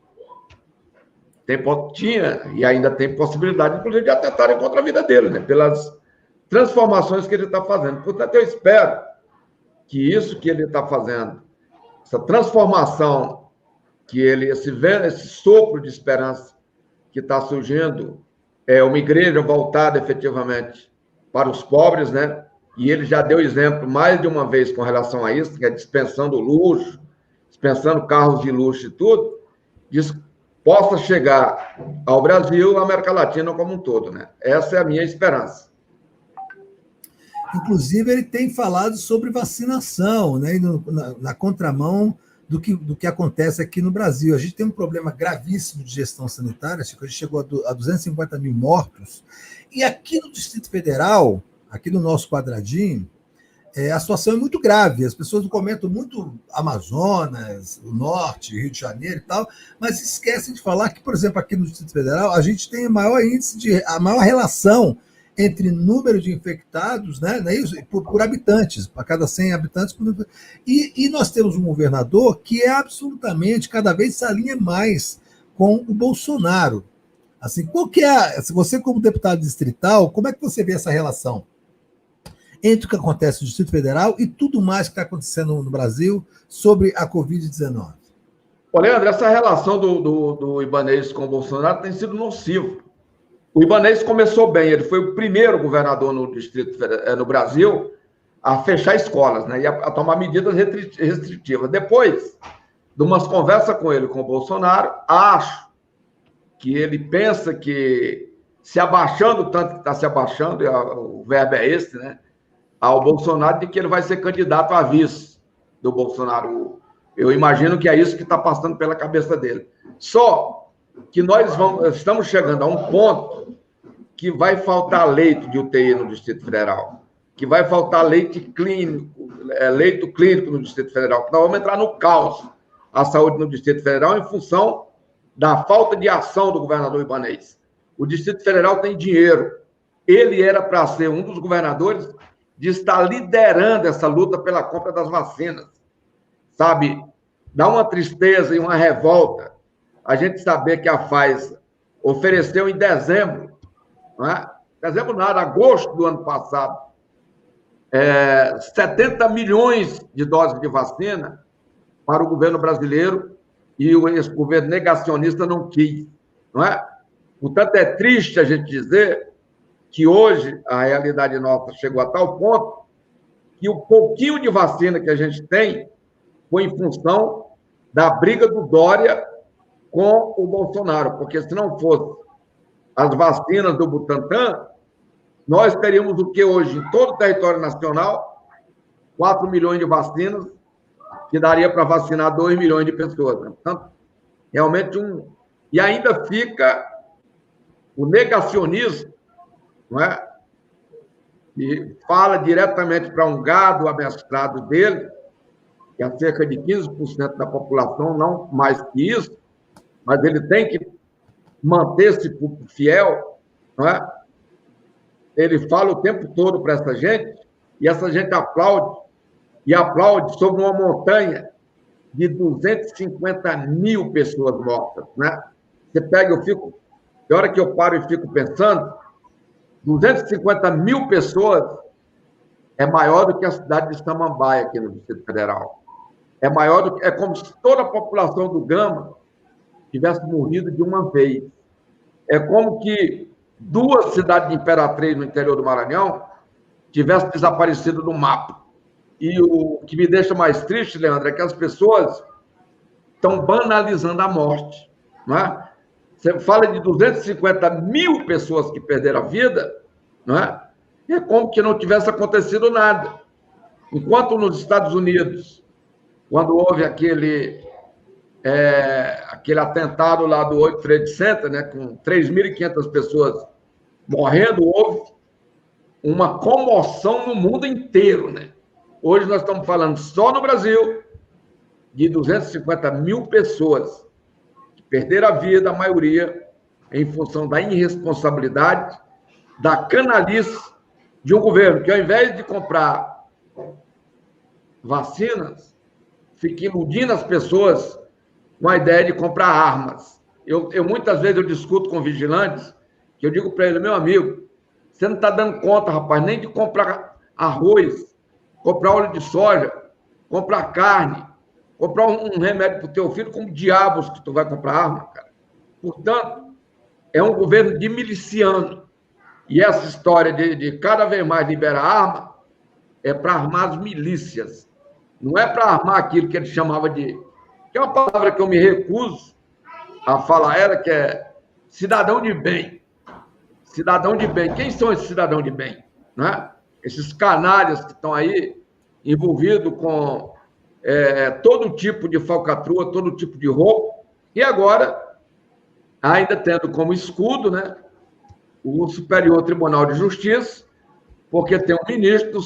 tinha e ainda tem possibilidade, inclusive, de atentarem contra a vida dele, né? Pelas transformações que ele está fazendo. Portanto, eu espero que isso que ele está fazendo, essa transformação esse sopro de esperança que está surgindo, é uma igreja voltada efetivamente para os pobres, né? E ele já deu exemplo mais de uma vez com relação a isso, que é dispensando luxo, dispensando carros de luxo e tudo, possa chegar ao Brasil, à América Latina como um todo, né? Essa é a minha esperança. Inclusive, ele tem falado sobre vacinação, né? Na contramão do que acontece aqui no Brasil. A gente tem um problema gravíssimo de gestão sanitária, a gente chegou a 250 mil mortos, e aqui no Distrito Federal, aqui no nosso quadradinho, a situação é muito grave. As pessoas comentam muito Amazonas, o Norte, Rio de Janeiro e tal, mas esquecem de falar que, por exemplo, aqui no Distrito Federal, a gente tem a maior relação entre número de infectados, né, por habitantes, para cada 100 habitantes. E nós temos um governador que absolutamente, cada vez se alinha mais com o Bolsonaro. Assim, se você, como deputado distrital, como é que você vê essa relação entre o que acontece no Distrito Federal e tudo mais que está acontecendo no Brasil sobre a Covid-19? Olha, Leandro, essa relação do Ibanez com o Bolsonaro tem sido nociva. O Ibanez começou bem, ele foi o primeiro governador no Brasil a fechar escolas, né, e a tomar medidas restritivas. Depois de umas conversas com ele, com o Bolsonaro, acho que ele pensa que, se abaixando tanto que está se abaixando, e o verbo é esse, né, ao Bolsonaro, de que ele vai ser candidato a vice do Bolsonaro. Eu imagino que é isso que está passando pela cabeça dele. Só que estamos chegando a um ponto que vai faltar leito de UTI no Distrito Federal, que vai faltar leito clínico no Distrito Federal, que nós vamos entrar no caos a saúde no Distrito Federal em função da falta de ação do governador Ibanez. O Distrito Federal tem dinheiro. Ele era para ser um dos governadores de estar liderando essa luta pela compra das vacinas. Sabe, dá uma tristeza e uma revolta a gente saber que a Pfizer ofereceu em dezembro, não é? Dezembro nada, agosto do ano passado, 70 milhões de doses de vacina para o governo brasileiro, e esse governo negacionista não quis, não é? Portanto, é triste a gente dizer que hoje a realidade nossa chegou a tal ponto que o pouquinho de vacina que a gente tem foi em função da briga do Dória com o Bolsonaro, porque se não fosse as vacinas do Butantan, nós teríamos o que hoje, em todo o território nacional, 4 milhões de vacinas, que daria para vacinar 2 milhões de pessoas. Né? Portanto, realmente E ainda fica o negacionismo, não é? E fala diretamente para um gado amestrado dele, que é cerca de 15% da população, não mais que isso, mas ele tem que manter esse público fiel, não é? Ele fala o tempo todo para essa gente, e essa gente aplaude, e aplaude sobre uma montanha de 250 mil pessoas mortas, né? Você pega, de hora que eu paro e fico pensando, 250 mil pessoas é maior do que a cidade de Samambaia, aqui no Distrito Federal. É como se toda a população do Gama tivesse morrido de uma vez. É como que 2 cidades de Imperatriz, no interior do Maranhão, tivesse desaparecido do mapa. E o que me deixa mais triste, Leandro, é que as pessoas estão banalizando a morte. Não é? Você fala de 250 mil pessoas que perderam a vida, não é? E é como que não tivesse acontecido nada. Enquanto nos Estados Unidos, quando houve aquele atentado lá do World Trade Center, né, com 3.500 pessoas morrendo, houve uma comoção no mundo inteiro, né? Hoje nós estamos falando só no Brasil de 250 mil pessoas que perderam a vida, a maioria em função da irresponsabilidade, da canalice de um governo que, ao invés de comprar vacinas, fica iludindo as pessoas com a ideia de comprar armas. Eu muitas vezes eu discuto com vigilantes, que eu digo para ele, meu amigo, você não está dando conta, rapaz, nem de comprar arroz, comprar óleo de soja, comprar carne, comprar um remédio para o teu filho, como diabos que tu vai comprar arma, cara. Portanto, é um governo de miliciano. E essa história de cada vez mais liberar arma é para armar as milícias. Não é para armar aquilo que ele chamava de... que é uma palavra que eu me recuso a falar ela, que é cidadão de bem. Cidadão de bem. Quem são esses cidadãos de bem? Né? Esses canalhas que estão aí envolvidos com todo tipo de falcatrua, todo tipo de roubo, e agora, ainda tendo como escudo, né, o Superior Tribunal de Justiça, porque tem um ministro do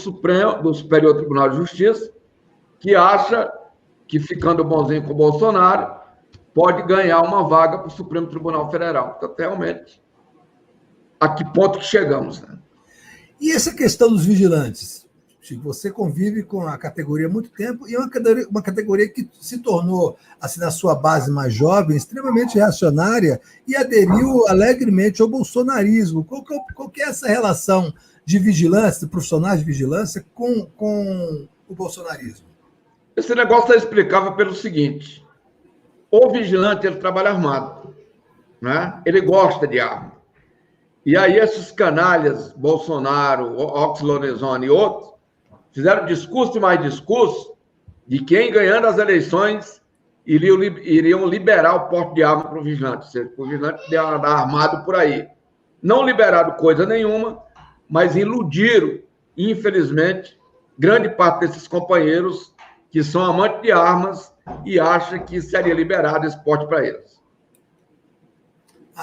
Superior Tribunal de Justiça que acha que, ficando bonzinho com o Bolsonaro, pode ganhar uma vaga para o Supremo Tribunal Federal. Então, realmente, a que ponto que chegamos, né? E essa questão dos vigilantes? Chico, você convive com a categoria há muito tempo e é uma categoria que se tornou, assim, na sua base mais jovem, extremamente reacionária e aderiu alegremente ao bolsonarismo. Qual que é essa relação de vigilância, de profissionais de vigilância com o bolsonarismo? Esse negócio é explicável pelo seguinte: o vigilante, ele trabalha armado, né? Ele gosta de arma. E aí esses canalhas, Bolsonaro, Ox Lorenzoni e outros, fizeram discurso e mais discurso de quem, ganhando as eleições, iriam liberar o porte de arma para o vigilante. Ou seja, o vigilante deu andar armado por aí. Não liberaram coisa nenhuma, mas iludiram, infelizmente, grande parte desses companheiros que são amantes de armas e acham que seria liberado esse porte para eles.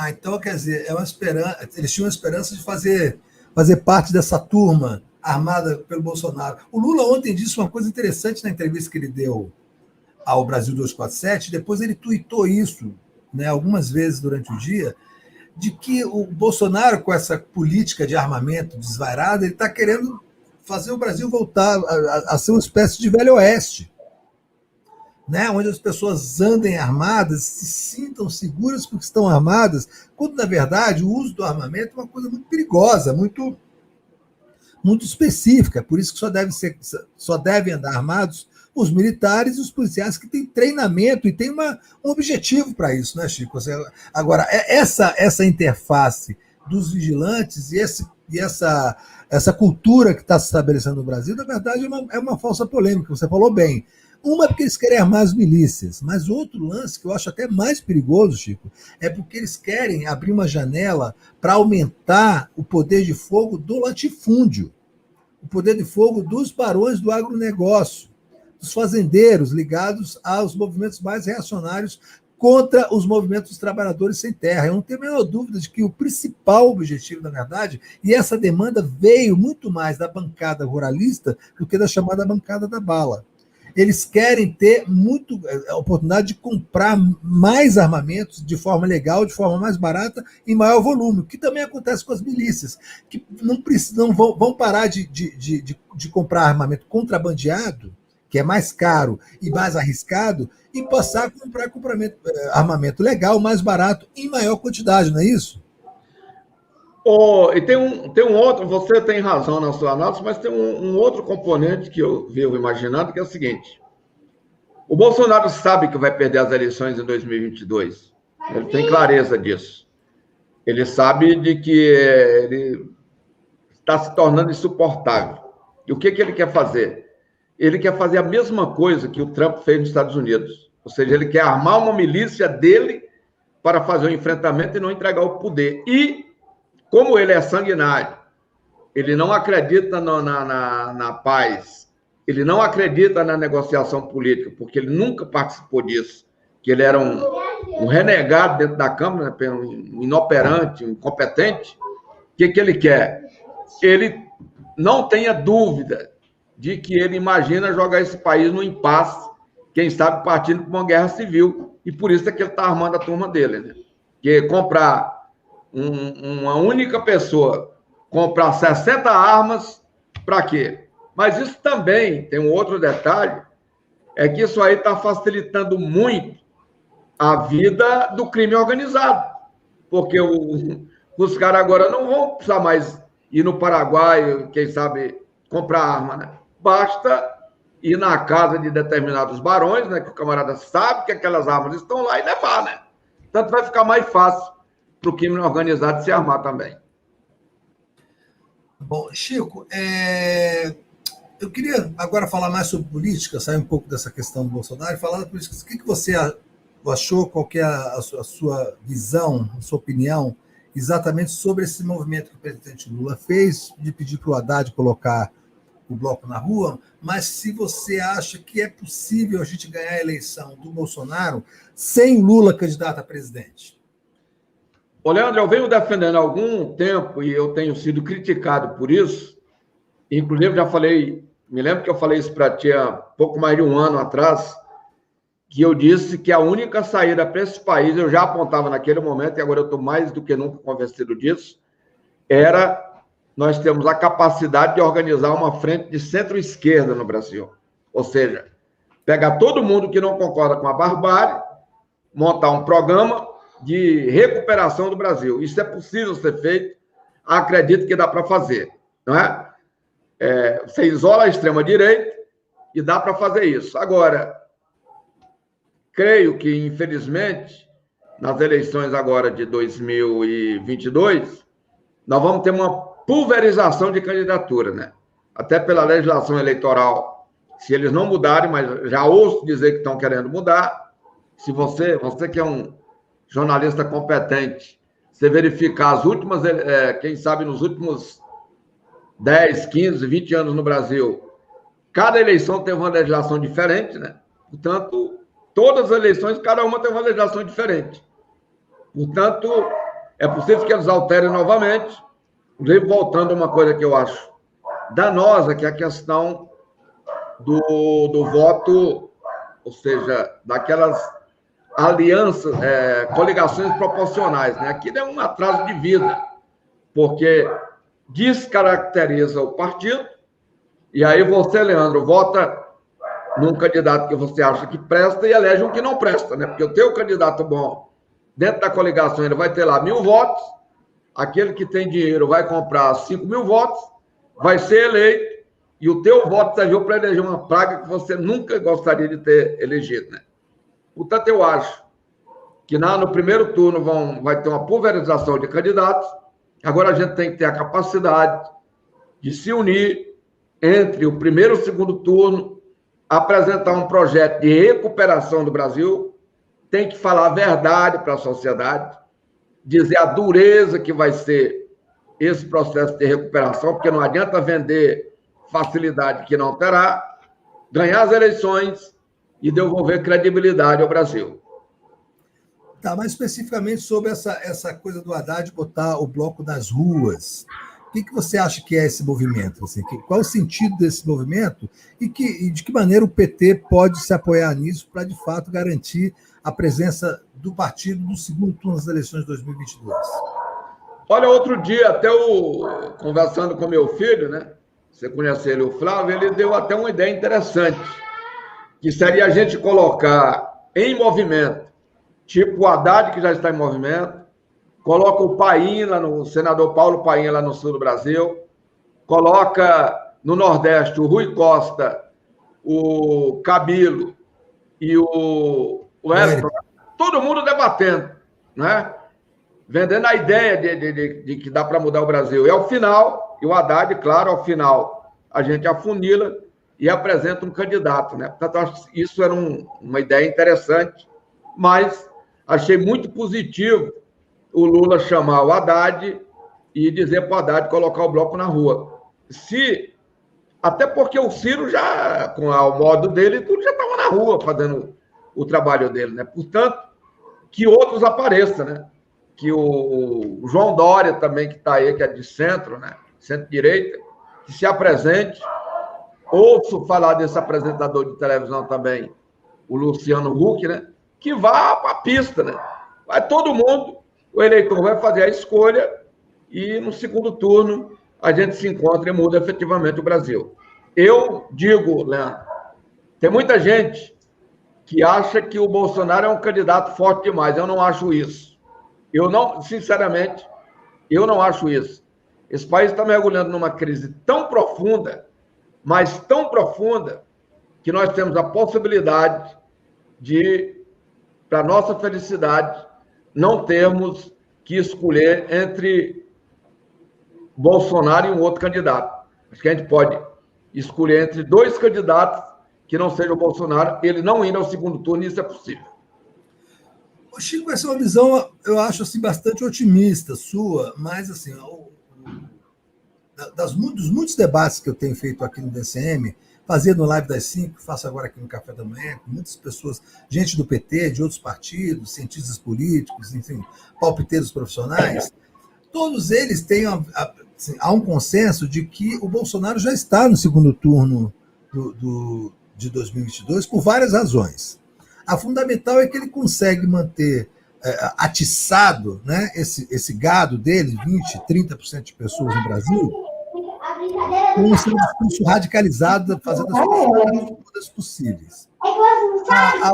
Então, quer dizer, é uma esperança, eles tinham a esperança de fazer parte dessa turma armada pelo Bolsonaro. O Lula ontem disse uma coisa interessante na entrevista que ele deu ao Brasil 247, depois ele tuitou isso, né, algumas vezes durante o dia, de que o Bolsonaro, com essa política de armamento desvairada, ele está querendo fazer o Brasil voltar a ser uma espécie de velho oeste, né, onde as pessoas andem armadas, se sintam seguras porque estão armadas, quando, na verdade, o uso do armamento é uma coisa muito perigosa, muito específica, por isso que só devem andar armados os militares e os policiais que têm treinamento e têm um objetivo para isso, né, Chico? Agora, essa interface dos vigilantes e essa cultura que está se estabelecendo no Brasil, na verdade, é uma falsa polêmica, você falou bem. Uma é porque eles querem armar as milícias, mas outro lance que eu acho até mais perigoso, Chico, é porque eles querem abrir uma janela para aumentar o poder de fogo do latifúndio, o poder de fogo dos barões do agronegócio, dos fazendeiros ligados aos movimentos mais reacionários contra os movimentos dos trabalhadores sem terra. Eu não tenho a menor dúvida de que o principal objetivo, na verdade, e essa demanda veio muito mais da bancada ruralista do que da chamada bancada da bala. Eles querem ter a oportunidade de comprar mais armamentos de forma legal, de forma mais barata, em maior volume, o que também acontece com as milícias, que não vão parar de comprar armamento contrabandeado, que é mais caro e mais arriscado, e passar a comprar armamento legal, mais barato, em maior quantidade, não é isso? E tem um outro, você tem razão na sua análise, mas tem um outro componente que eu vivo imaginando, que é o seguinte: o Bolsonaro sabe que vai perder as eleições em 2022. Ele tem clareza disso. Ele sabe de que ele está se tornando insuportável. E o que ele quer fazer? Ele quer fazer a mesma coisa que o Trump fez nos Estados Unidos. Ou seja, ele quer armar uma milícia dele para fazer o enfrentamento e não entregar o poder. E, como ele é sanguinário, ele não acredita na paz, ele não acredita na negociação política, porque ele nunca participou disso, que ele era um renegado dentro da Câmara, um inoperante, um incompetente. O que ele quer? Ele não tenha dúvida de que ele imagina jogar esse país no impasse, quem sabe partindo para uma guerra civil, e por isso é que ele está armando a turma dele, né? Porque comprar uma única pessoa, comprar 60 armas, para quê? Mas isso também tem um outro detalhe, é que isso aí está facilitando muito a vida do crime organizado, porque os caras agora não vão precisar mais ir no Paraguai, quem sabe, comprar arma, né? Basta ir na casa de determinados barões, né, que o camarada sabe que aquelas armas estão lá e levar, né? Tanto vai ficar mais fácil para o crime organizado se armar também. Bom, Chico, eu queria agora falar mais sobre política, sair um pouco dessa questão do Bolsonaro e falar da política. O que você achou, qual que é a sua visão, a sua opinião, exatamente sobre esse movimento que o presidente Lula fez, de pedir para o Haddad colocar o bloco na rua, mas se você acha que é possível a gente ganhar a eleição do Bolsonaro sem Lula candidato a presidente? Ô, Leandro, eu venho defendendo há algum tempo, e eu tenho sido criticado por isso, inclusive já falei, me lembro que eu falei isso para ti há pouco mais de um ano atrás, que eu disse que a única saída para esse país, eu já apontava naquele momento, e agora eu estou mais do que nunca convencido disso, era nós temos a capacidade de organizar uma frente de centro-esquerda no Brasil. Ou seja, pegar todo mundo que não concorda com a barbárie, montar um programa de recuperação do Brasil. Isso é possível ser feito, acredito que dá para fazer, não é? Você isola a extrema-direita e dá para fazer isso. Agora, creio que, infelizmente, nas eleições agora de 2022, nós vamos ter uma pulverização de candidatura, né? Até pela legislação eleitoral, se eles não mudarem, mas já ouço dizer que estão querendo mudar, se você que é um jornalista competente, você verificar as últimas, quem sabe nos últimos 10, 15, 20 anos no Brasil, cada eleição teve uma legislação diferente, né? Portanto, todas as eleições, cada uma tem uma legislação diferente. Portanto, é possível que eles alterem novamente. Inclusive, voltando a uma coisa que eu acho danosa, que é a questão do voto, ou seja, daquelas alianças, coligações proporcionais, né? Aquilo é um atraso de vida, porque descaracteriza o partido, e aí você, Leandro, vota num candidato que você acha que presta e elege um que não presta, né? Porque o teu candidato bom, dentro da coligação, ele vai ter lá 1.000 votos, aquele que tem dinheiro vai comprar 5.000 votos, vai ser eleito, e o teu voto serviu para eleger uma praga que você nunca gostaria de ter elegido, né? Portanto, eu acho que no primeiro turno vai ter uma pulverização de candidatos, agora a gente tem que ter a capacidade de se unir entre o primeiro e o segundo turno, apresentar um projeto de recuperação do Brasil, tem que falar a verdade para a sociedade, dizer a dureza que vai ser esse processo de recuperação, porque não adianta vender facilidade que não terá, ganhar as eleições e devolver credibilidade ao Brasil. Tá, mais especificamente sobre essa coisa do Haddad botar o bloco nas ruas. O que você acha que é esse movimento? Assim, qual o sentido desse movimento e de que maneira o PT pode se apoiar nisso para, de fato, garantir a presença do partido no segundo turno das eleições de 2022? Olha, outro dia, até conversando com meu filho, né? Você conhece ele, o Flávio, ele deu até uma ideia interessante, que seria a gente colocar em movimento, tipo o Haddad, que já está em movimento, coloca o Paim, o senador Paulo Paim, lá no sul do Brasil, coloca no Nordeste o Rui Costa, o Cabilo e o Wellington, todo mundo debatendo, né? Vendendo a ideia de que dá para mudar o Brasil. E, ao final, E o Haddad, claro, ao final, a gente afunila e apresenta um candidato, né? Portanto, isso era uma ideia interessante, mas achei muito positivo o Lula chamar o Haddad e dizer para o Haddad colocar o bloco na rua. Até porque o Ciro já, com o modo dele, tudo já estava na rua fazendo o trabalho dele, né? Portanto, que outros apareçam, né? Que o João Dória também, que está aí, que é de centro, né? Centro-direita, que se apresente. Ouço falar desse apresentador de televisão também, o Luciano Huck, né? Que vá para a pista, né? Vai todo mundo, o eleitor vai fazer a escolha e no segundo turno a gente se encontra e muda efetivamente o Brasil. Eu digo, Leandro, tem muita gente que acha que o Bolsonaro é um candidato forte demais. Eu não acho isso. Eu não, sinceramente, eu não acho isso. Esse país está mergulhando numa crise tão profunda, mas tão profunda, que nós temos a possibilidade de, para nossa felicidade, não termos que escolher entre Bolsonaro e um outro candidato. Acho que a gente pode escolher entre dois candidatos que não sejam o Bolsonaro, ele não indo ao segundo turno, isso é possível. Chico, essa é uma visão, eu acho assim, bastante otimista sua, mas assim, dos muitos debates que eu tenho feito aqui no DCM, fazia no Live das 5, faço agora aqui no Café da Manhã, com muitas pessoas, gente do PT, de outros partidos, cientistas políticos, enfim, palpiteiros profissionais, todos eles têm há um consenso de que o Bolsonaro já está no segundo turno de 2022 por várias razões. A fundamental é que ele consegue manter atiçado, né, esse gado dele, 20%, 30% de pessoas no Brasil, com um discurso radicalizado, fazendo as coisas possíveis. A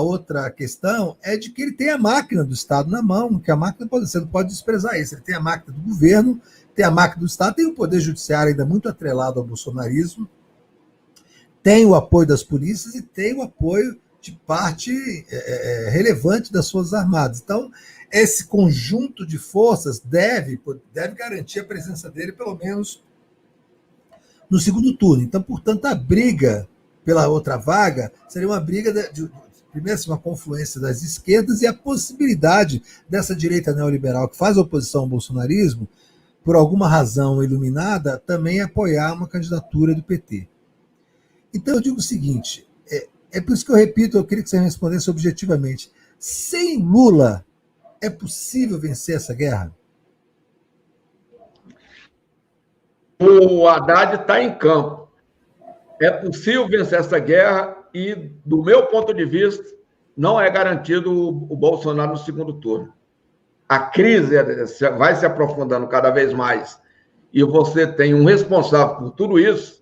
outra questão é de que ele tem a máquina do Estado na mão, que a máquina você não pode desprezar isso. Ele tem a máquina do governo, tem a máquina do Estado, tem o poder judiciário ainda muito atrelado ao bolsonarismo, tem o apoio das polícias e tem o apoio de parte relevante das Forças Armadas. Então, esse conjunto de forças deve garantir a presença dele, pelo menos, no segundo turno. Então, portanto, a briga pela outra vaga seria uma briga primeiro, uma confluência das esquerdas e a possibilidade dessa direita neoliberal que faz oposição ao bolsonarismo, por alguma razão iluminada, também apoiar uma candidatura do PT. Então, eu digo o seguinte, é por isso que eu repito, eu queria que você me respondesse objetivamente. Sem Lula, é possível vencer essa guerra? O Haddad está em campo. É possível vencer essa guerra e, do meu ponto de vista, não é garantido o Bolsonaro no segundo turno. A crise vai se aprofundando cada vez mais e você tem um responsável por tudo isso,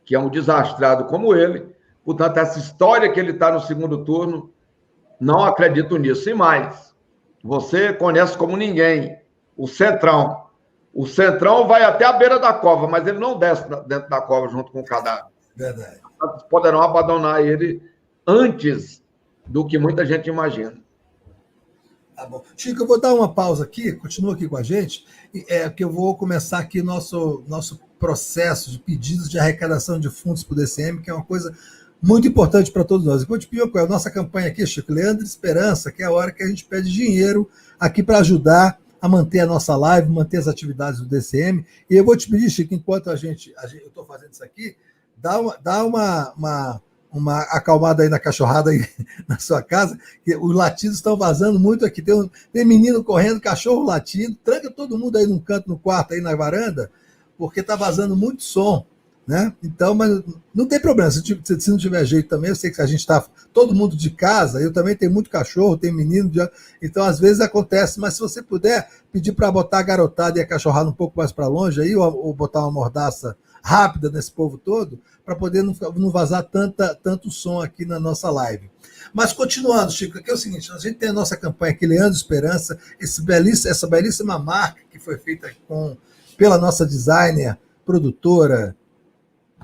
que é um desastrado como ele. Portanto, essa história que ele está no segundo turno, não acredito nisso. E mais, você conhece como ninguém o Centrão. O Centrão vai até a beira da cova, mas ele não desce dentro da cova junto com o cadáver. Verdade. Poderão abandonar ele antes do que muita gente imagina. Tá bom. Chico, eu vou dar uma pausa aqui, continua aqui com a gente, que eu vou começar aqui nosso processo de pedidos de arrecadação de fundos para o DCM, que é uma coisa muito importante para todos nós. Eu vou te pedir a nossa campanha aqui, Chico, Leandro Esperança, que é a hora que a gente pede dinheiro aqui para ajudar a manter a nossa live, manter as atividades do DCM. E eu vou te pedir, Chico, enquanto eu estou fazendo isso aqui, dá uma acalmada aí na cachorrada aí na sua casa, que os latidos estão vazando muito aqui. Tem menino correndo, cachorro latindo, tranca todo mundo aí num canto, no quarto, aí na varanda, porque está vazando muito som, né? Então, mas não tem problema, se não tiver jeito também, eu sei que a gente está todo mundo de casa, eu também tenho muito cachorro, tem menino, então às vezes acontece, mas se você puder pedir para botar a garotada e a cachorrada um pouco mais para longe aí, ou botar uma mordaça rápida nesse povo todo, para poder não vazar tanto som aqui na nossa live. Mas continuando, Chico, aqui é o seguinte, a gente tem a nossa campanha aqui, Leandro Esperança, essa belíssima marca que foi feita pela nossa designer, produtora,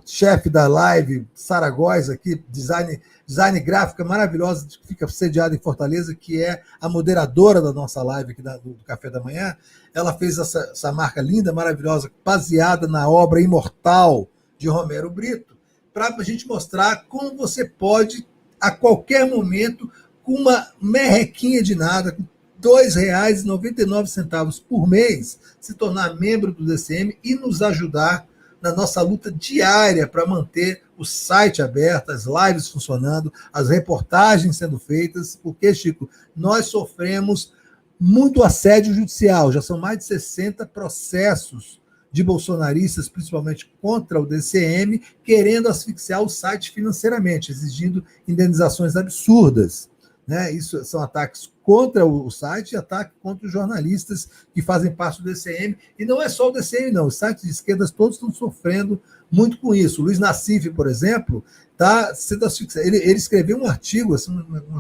chefe da live, Sara Góes, aqui, design gráfica maravilhosa, que fica sediada em Fortaleza, que é a moderadora da nossa live aqui do Café da Manhã. Ela fez essa marca linda, maravilhosa, baseada na obra imortal de Romero Brito, para a gente mostrar como você pode, a qualquer momento, com uma merrequinha de nada, com R$ 2,99 por mês, se tornar membro do DCM e nos ajudar na nossa luta diária para manter o site aberto, as lives funcionando, as reportagens sendo feitas, porque, Chico, nós sofremos muito assédio judicial, já são mais de 60 processos de bolsonaristas, principalmente contra o DCM, querendo asfixiar o site financeiramente, exigindo indenizações absurdas. Né? Isso são ataques contra o site e ataques contra os jornalistas que fazem parte do DCM. E não é só o DCM, não. Os sites de esquerda todos estão sofrendo muito com isso. O Luiz Nassif, por exemplo, está sendo asfixiado. Ele escreveu um artigo, assim, um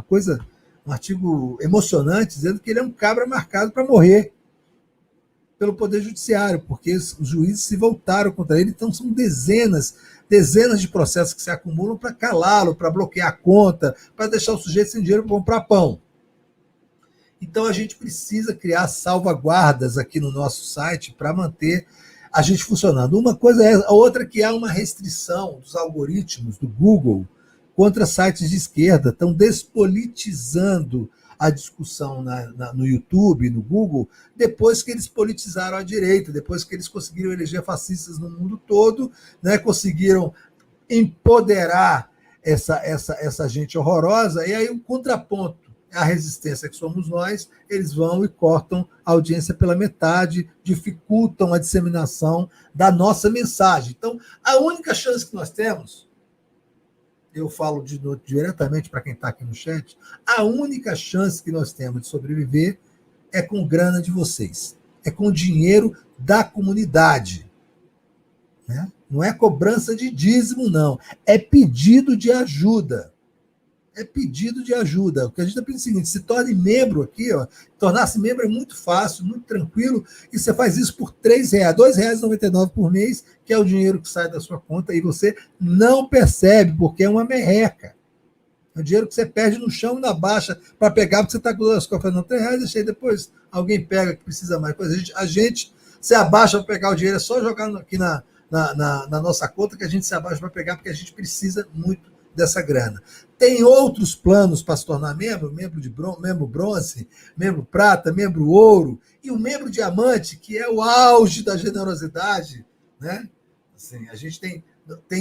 artigo emocionante, dizendo que ele é um cabra marcado para morrer pelo Poder Judiciário, porque os juízes se voltaram contra ele. Então, são dezenas de processos que se acumulam para calá-lo, para bloquear a conta, para deixar o sujeito sem dinheiro para comprar pão. Então, a gente precisa criar salvaguardas aqui no nosso site para manter a gente funcionando. Uma coisa é a outra, que há uma restrição dos algoritmos do Google contra sites de esquerda, estão despolitizando a discussão no YouTube, no Google, depois que eles politizaram a direita, depois que eles conseguiram eleger fascistas no mundo todo, né, conseguiram empoderar essa gente horrorosa, e aí o contraponto, a resistência que somos nós, eles vão e cortam a audiência pela metade, dificultam a disseminação da nossa mensagem. Então, a única chance que nós temos, eu falo diretamente para quem está aqui no chat, a única chance que nós temos de sobreviver é com grana de vocês, é com dinheiro da comunidade. Né? Não é cobrança de dízimo, não. É pedido de ajuda. É pedido de ajuda. O que a gente está pedindo é o seguinte: se torne membro aqui, ó. Tornar-se membro é muito fácil, muito tranquilo, e você faz isso por R$ 2,99 por mês, que é o dinheiro que sai da sua conta, e você não percebe, porque é uma merreca. É o dinheiro que você perde no chão e na baixa para pegar, porque você está com as cofres, não, R$3, deixa aí, depois alguém pega que precisa mais coisa. A gente se abaixa para pegar o dinheiro, é só jogar aqui na nossa conta que a gente se abaixa para pegar, porque a gente precisa muito dessa grana. Tem outros planos para se tornar membro bronze, membro prata, membro ouro, e o membro diamante, que é o auge da generosidade, né? Assim, a gente tem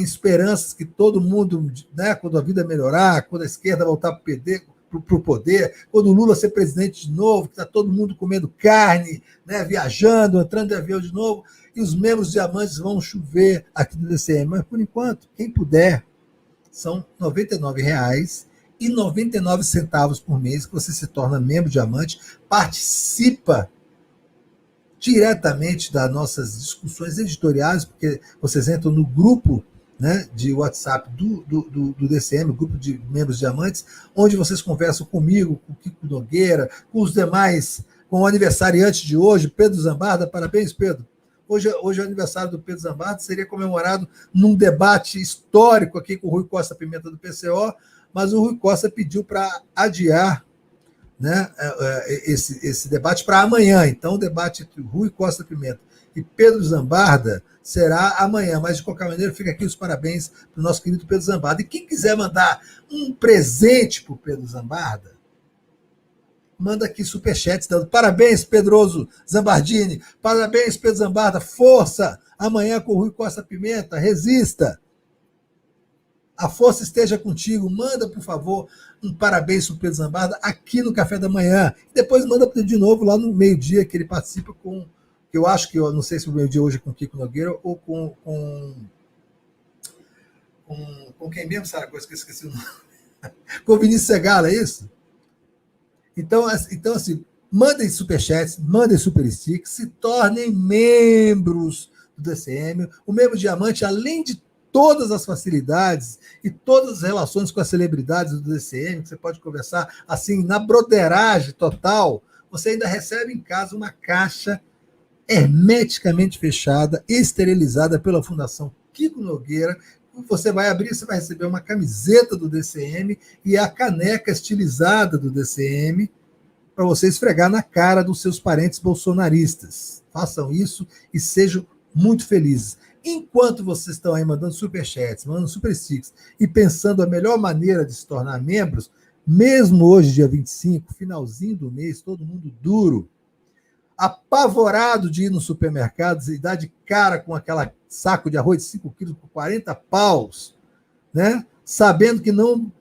esperanças que todo mundo, né, quando a vida melhorar, quando a esquerda voltar para o poder, quando o Lula ser presidente de novo, que está todo mundo comendo carne, né, viajando, entrando de avião de novo, e os membros diamantes vão chover aqui no DCM. Mas, por enquanto, quem puder, são R$ 99,99 por mês que você se torna membro diamante, participa diretamente das nossas discussões editoriais, porque vocês entram no grupo, né, de WhatsApp do DCM, o grupo de membros diamantes, onde vocês conversam comigo, com o Kiko Nogueira, com os demais, com o aniversariante de hoje, Pedro Zambarda. Parabéns, Pedro. Hoje é o aniversário do Pedro Zambarda, seria comemorado num debate histórico aqui com o Rui Costa Pimenta do PCO, mas o Rui Costa pediu para adiar, né, esse debate para amanhã. Então, o debate entre Rui Costa Pimenta e Pedro Zambarda será amanhã, mas de qualquer maneira fica aqui os parabéns para o nosso querido Pedro Zambarda. E quem quiser mandar um presente para o Pedro Zambarda, manda aqui superchat dando parabéns, Pedroso Zambardini, parabéns, Pedro Zambarda, força, amanhã com o Rui Costa Pimenta, resista, a força esteja contigo. Manda, por favor, um parabéns para o Pedro Zambarda aqui no Café da Manhã, e depois manda de novo lá no meio-dia, que ele participa com, eu acho que, eu não sei se o meio-dia hoje é com o Kiko Nogueira ou com quem mesmo, sabe, coisa que eu esqueci o nome, com o Vinícius Segala, é isso? Então, assim, mandem superchats, mandem supersticks, se tornem membros do DCM. O membro diamante, além de todas as facilidades e todas as relações com as celebridades do DCM, que você pode conversar assim, na broderagem total, você ainda recebe em casa uma caixa hermeticamente fechada, esterilizada pela Fundação Kiko Nogueira. Você vai abrir, você vai receber uma camiseta do DCM e a caneca estilizada do DCM para você esfregar na cara dos seus parentes bolsonaristas. Façam isso e sejam muito felizes. Enquanto vocês estão aí mandando superchats, mandando super stickers e pensando a melhor maneira de se tornar membros, mesmo hoje, dia 25, finalzinho do mês, todo mundo duro, apavorado de ir no supermercado e dar de cara com aquela saco de arroz de 5 quilos por 40 paus, né? Sabendo que não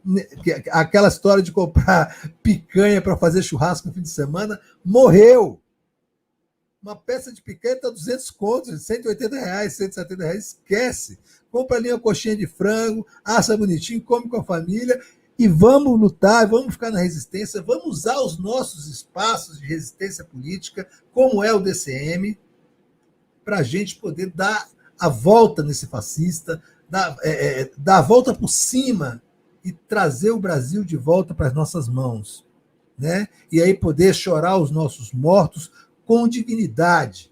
que aquela história de comprar picanha para fazer churrasco no fim de semana morreu. Uma peça de picanha está 200 contos, 180 reais, 170 reais, esquece. Compra ali uma coxinha de frango, assa bonitinho, come com a família e vamos lutar, vamos ficar na resistência, vamos usar os nossos espaços de resistência política, como é o DCM, para a gente poder dar a volta nesse fascista, dar a volta por cima e trazer o Brasil de volta para as nossas mãos, né? E aí poder chorar os nossos mortos com dignidade.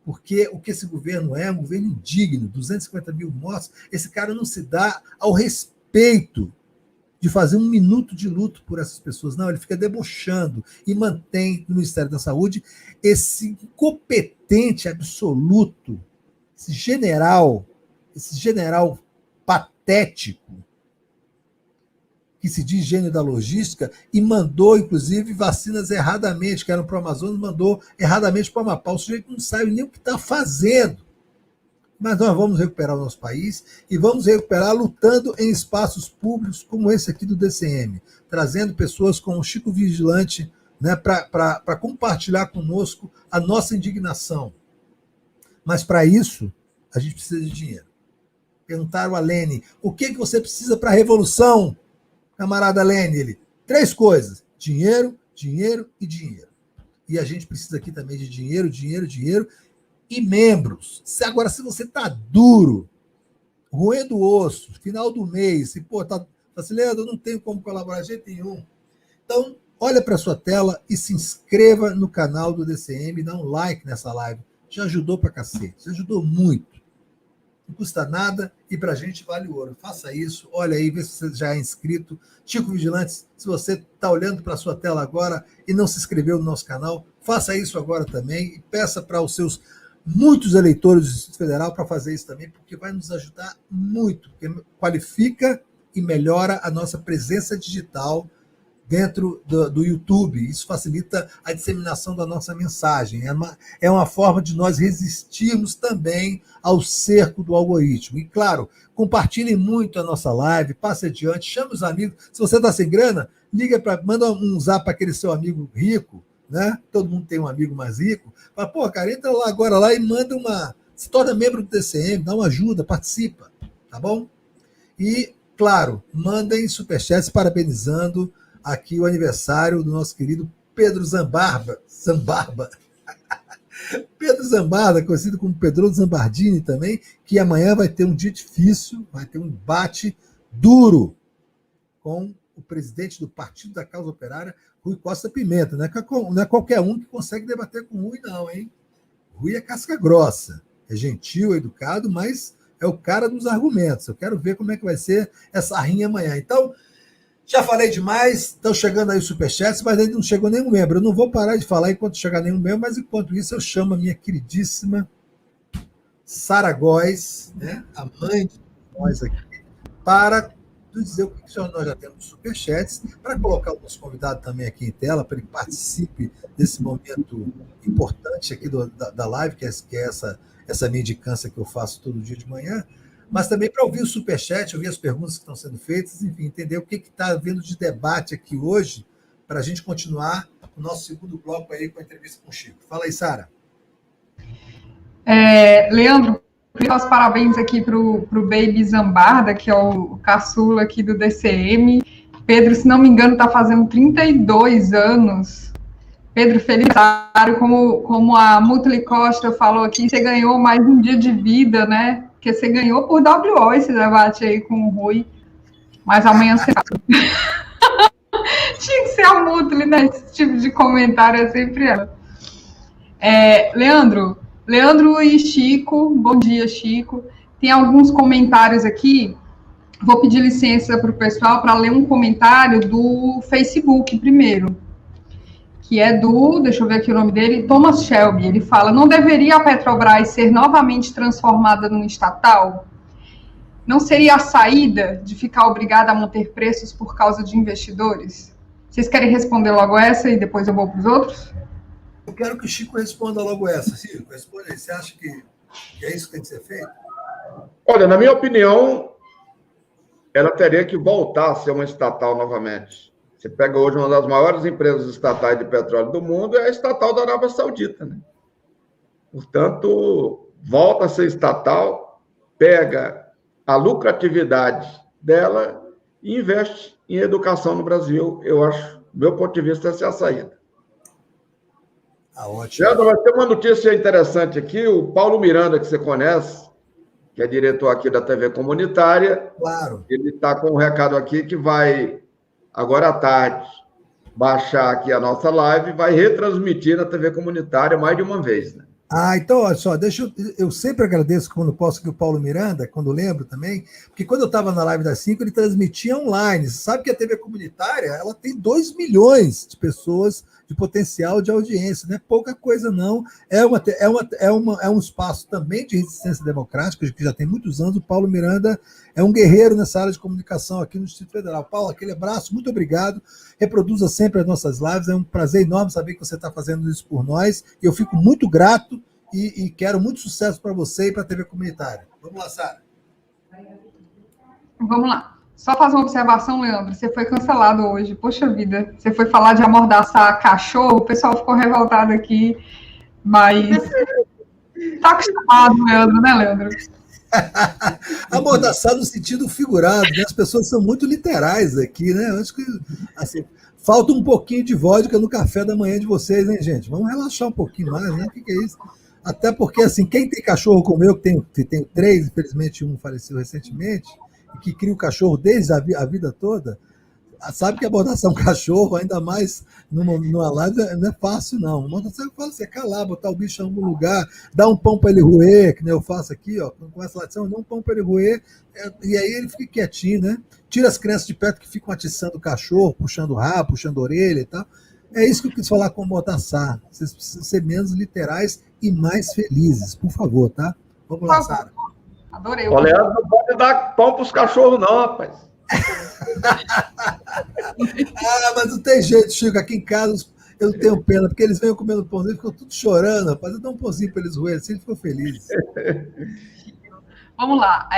Porque o que esse governo é um governo indigno, 250 mil mortos, esse cara não se dá ao respeito de fazer um minuto de luto por essas pessoas. Não, ele fica debochando e mantém no Ministério da Saúde esse incompetente absoluto, esse general patético, que se diz gênio da logística, e mandou, inclusive, vacinas erradamente, que eram para o Amazonas, mandou erradamente para o Amapá. O sujeito não sabe nem o que está fazendo. Mas nós vamos recuperar o nosso país e vamos recuperar lutando em espaços públicos como esse aqui do DCM, trazendo pessoas como o Chico Vigilante, né, para compartilhar conosco a nossa indignação. Mas para isso, a gente precisa de dinheiro. Perguntaram a Lene, o que você precisa para a revolução, camarada Lene? Ele, 3 coisas, dinheiro, dinheiro e dinheiro. E a gente precisa aqui também de dinheiro, dinheiro, dinheiro e membros. Agora, se você está duro, roendo o osso, final do mês, e tá assim, Leandro, eu não tenho como colaborar de jeito nenhum. Então, olha para a sua tela e se inscreva no canal do DCM, dá um like nessa live. Já ajudou para cacete, já ajudou muito. Não custa nada e para a gente vale ouro. Faça isso, olha aí, vê se você já é inscrito. Chico Vigilantes, se você está olhando para a sua tela agora e não se inscreveu no nosso canal, faça isso agora também e peça para os seus muitos eleitores do Distrito Federal para fazer isso também, porque vai nos ajudar muito, porque qualifica e melhora a nossa presença digital dentro do YouTube. Isso facilita a disseminação da nossa mensagem. É uma forma de nós resistirmos também ao cerco do algoritmo. E, claro, compartilhem muito a nossa live, passe adiante, chame os amigos. Se você está sem grana, manda um zap para aquele seu amigo rico, né? Todo mundo tem um amigo mais rico. Fala, pô, cara, entra lá agora lá e manda se torna membro do DCM, dá uma ajuda, participa, tá bom? E, claro, mandem superchats parabenizando aqui o aniversário do nosso querido Pedro Zambarba. Pedro Zambarda, conhecido como Pedro Zambardini também, que amanhã vai ter um dia difícil, vai ter um embate duro com o presidente do Partido da Causa Operária, Rui Costa Pimenta. Não é qualquer um que consegue debater com o Rui, não, hein? Rui é casca grossa, é gentil, é educado, mas é o cara dos argumentos. Eu quero ver como é que vai ser essa rinha amanhã. Então, já falei demais, estão chegando aí os superchats, mas ainda não chegou nenhum membro. Eu não vou parar de falar enquanto chegar nenhum membro, mas enquanto isso eu chamo a minha queridíssima Sara Góes, né, a mãe de nós aqui, para nos dizer o que nós já temos de superchats, para colocar o nosso convidado também aqui em tela, para ele participe desse momento importante aqui da live, que é essa mendicância que eu faço todo dia de manhã, mas também para ouvir o superchat, ouvir as perguntas que estão sendo feitas, enfim, entender o que está havendo de debate aqui hoje, para a gente continuar o nosso segundo bloco aí com a entrevista com o Chico. Fala aí, Sara. Leandro, queria dar os parabéns aqui para o Baby Zambarda, que é o caçula aqui do DCM. Pedro, se não me engano, está fazendo 32 anos. Pedro, feliz aniversário, como a Mutli Costa falou aqui, você ganhou mais um dia de vida, né? Porque você ganhou por WO esse debate aí com o Rui, mas amanhã você tinha que ser a Mutli, né? Esse tipo de comentário é sempre ela. Leandro e Chico, bom dia, Chico. Tem alguns comentários aqui. Vou pedir licença para o pessoal para ler um comentário do Facebook primeiro, que é deixa eu ver aqui o nome dele, Thomas Shelby. Ele fala: não deveria a Petrobras ser novamente transformada num estatal? Não seria a saída de ficar obrigada a manter preços por causa de investidores? Vocês querem responder logo essa e depois eu vou para os outros? Eu quero que o Chico responda logo essa. Chico, responde aí. Você acha que é isso que tem que ser feito? Olha, na minha opinião, ela teria que voltar a ser uma estatal novamente. Você pega hoje uma das maiores empresas estatais de petróleo do mundo, é a estatal da Arábia Saudita, né? Portanto, volta a ser estatal, pega a lucratividade dela e investe em educação no Brasil. Eu acho, do meu ponto de vista, essa é a saída. Ótimo. Leandro, vai ter uma notícia interessante aqui. O Paulo Miranda, que você conhece, que é diretor aqui da TV Comunitária. Claro. Ele está com um recado aqui que vai, agora à tarde, baixar aqui a nossa live e vai retransmitir na TV Comunitária mais de uma vez, né? Então, olha só, eu sempre agradeço quando posso que o Paulo Miranda, quando lembro também, porque quando eu estava na live das 5, ele transmitia online. Você sabe que a TV Comunitária, ela tem 2 milhões de pessoas de potencial de audiência, não é pouca coisa não, é um espaço também de resistência democrática, que já tem muitos anos. O Paulo Miranda é um guerreiro nessa área de comunicação aqui no Distrito Federal. Paulo, aquele abraço, muito obrigado, reproduza sempre as nossas lives, é um prazer enorme saber que você está fazendo isso por nós, e eu fico muito grato e quero muito sucesso para você e para a TV Comunitária. Vamos lá, Sara. Vamos lá. Só fazer uma observação, Leandro. Você foi cancelado hoje. Poxa vida. Você foi falar de amordaçar cachorro, o pessoal ficou revoltado aqui. Mas tá acostumado, Leandro, né, Leandro? Amordaçar no sentido figurado, né? As pessoas são muito literais aqui, né? Eu acho que assim, falta um pouquinho de vodka no café da manhã de vocês, hein, gente? Vamos relaxar um pouquinho mais, né? O que é isso? Até porque, assim, quem tem cachorro como eu, que tem 3, infelizmente um faleceu recentemente, que cria o cachorro desde a vida toda, sabe que abordar um cachorro, ainda mais numa live, não é fácil, não. Você fala assim, calar, botar o bicho em algum lugar, dar um pão para ele roer, que nem eu faço aqui, ó, com essa latição, dá um pão para ele roer, e aí ele fica quietinho, né? Tira as crianças de perto que ficam atiçando o cachorro, puxando o rabo, puxando a orelha e tal. É isso que eu quis falar com o Mordaçar. Vocês precisam ser menos literais e mais felizes, por favor, tá? Vamos lá, Sara. Adorei. O Leandro não pode dar pão para os cachorros, não, rapaz. Mas não tem jeito, Chico. Aqui em casa eu não tenho pena, porque eles vêm comendo pãozinho, ficam tudo chorando, rapaz. Eu dou um pãozinho para eles roerem, assim eles ficam felizes. Vamos lá.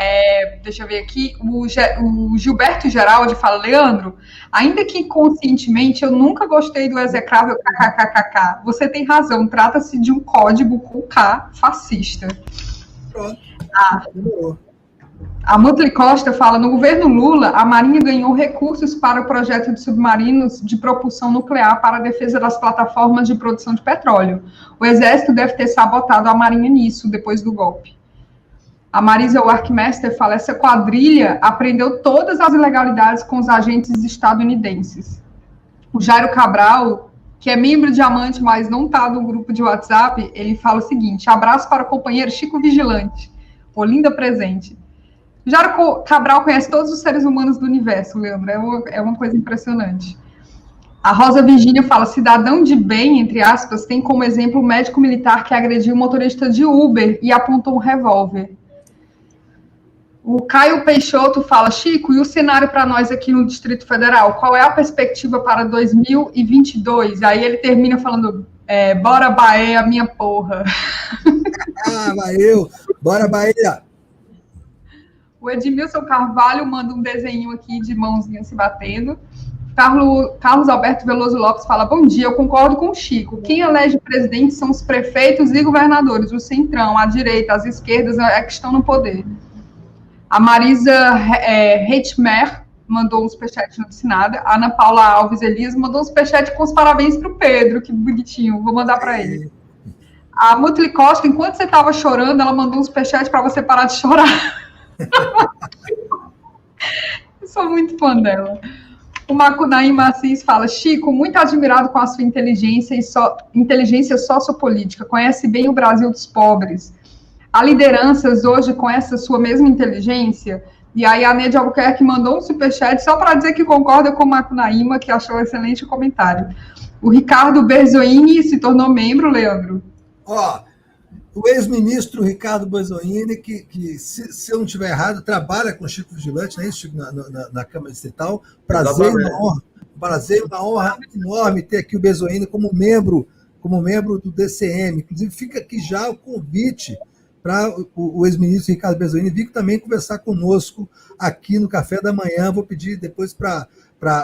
Deixa eu ver aqui. O Gilberto Geraldi fala: Leandro, ainda que inconscientemente, eu nunca gostei do execrável kkkk. Você tem razão, trata-se de um código com K fascista. Pronto. A Mutli Costa fala: no governo Lula, a Marinha ganhou recursos para o projeto de submarinos de propulsão nuclear para a defesa das plataformas de produção de petróleo. O Exército deve ter sabotado a Marinha nisso, depois do golpe. A Marisa Workmaster fala: essa quadrilha aprendeu todas as ilegalidades com os agentes estadunidenses. O Jairo Cabral, que é membro diamante, mas não está no grupo de WhatsApp, ele fala o seguinte: abraço para o companheiro Chico Vigilante, Olinda presente. Jairo Cabral conhece todos os seres humanos do universo, Leandro, é uma coisa impressionante. A Rosa Virgínia fala: cidadão de bem, entre aspas, tem como exemplo o médico militar que agrediu o motorista de Uber e apontou um revólver. O Caio Peixoto fala: Chico, e o cenário para nós aqui no Distrito Federal? Qual é a perspectiva para 2022? Aí ele termina falando: bora Bahia, minha porra. Bahia, bora Bahia. O Edmilson Carvalho manda um desenho aqui de mãozinha se batendo. Carlos Alberto Veloso Lopes fala: bom dia, eu concordo com o Chico. Quem elege presidente são os prefeitos e governadores, o centrão, a direita, as esquerdas é que estão no poder. A Marisa Heitmer mandou um superchat não disse nada. A Ana Paula Alves Elias mandou um superchat com os parabéns para o Pedro, que bonitinho, vou mandar para ele. A Mutli Costa, enquanto você estava chorando, ela mandou um superchat para você parar de chorar. Eu sou muito fã dela. O Macunaí Macis fala: Chico, muito admirado com a sua inteligência sociopolítica, conhece bem o Brasil dos pobres. há lideranças hoje com essa sua mesma inteligência? E aí a Neide Albuquerque mandou um superchat só para dizer que concorda com o Macunaíma, que achou um excelente comentário. O Ricardo Berzoini se tornou membro, Leandro? O ex-ministro Ricardo Berzoini, que se eu não estiver errado, trabalha com o Chico Vigilante, não é isso, Chico, na Câmara Distrital. Prazer e uma honra enorme ter aqui o Berzoini como membro do DCM. Inclusive, fica aqui já o convite para o ex-ministro Ricardo Berzoini vir também conversar conosco aqui no Café da Manhã. Vou pedir depois para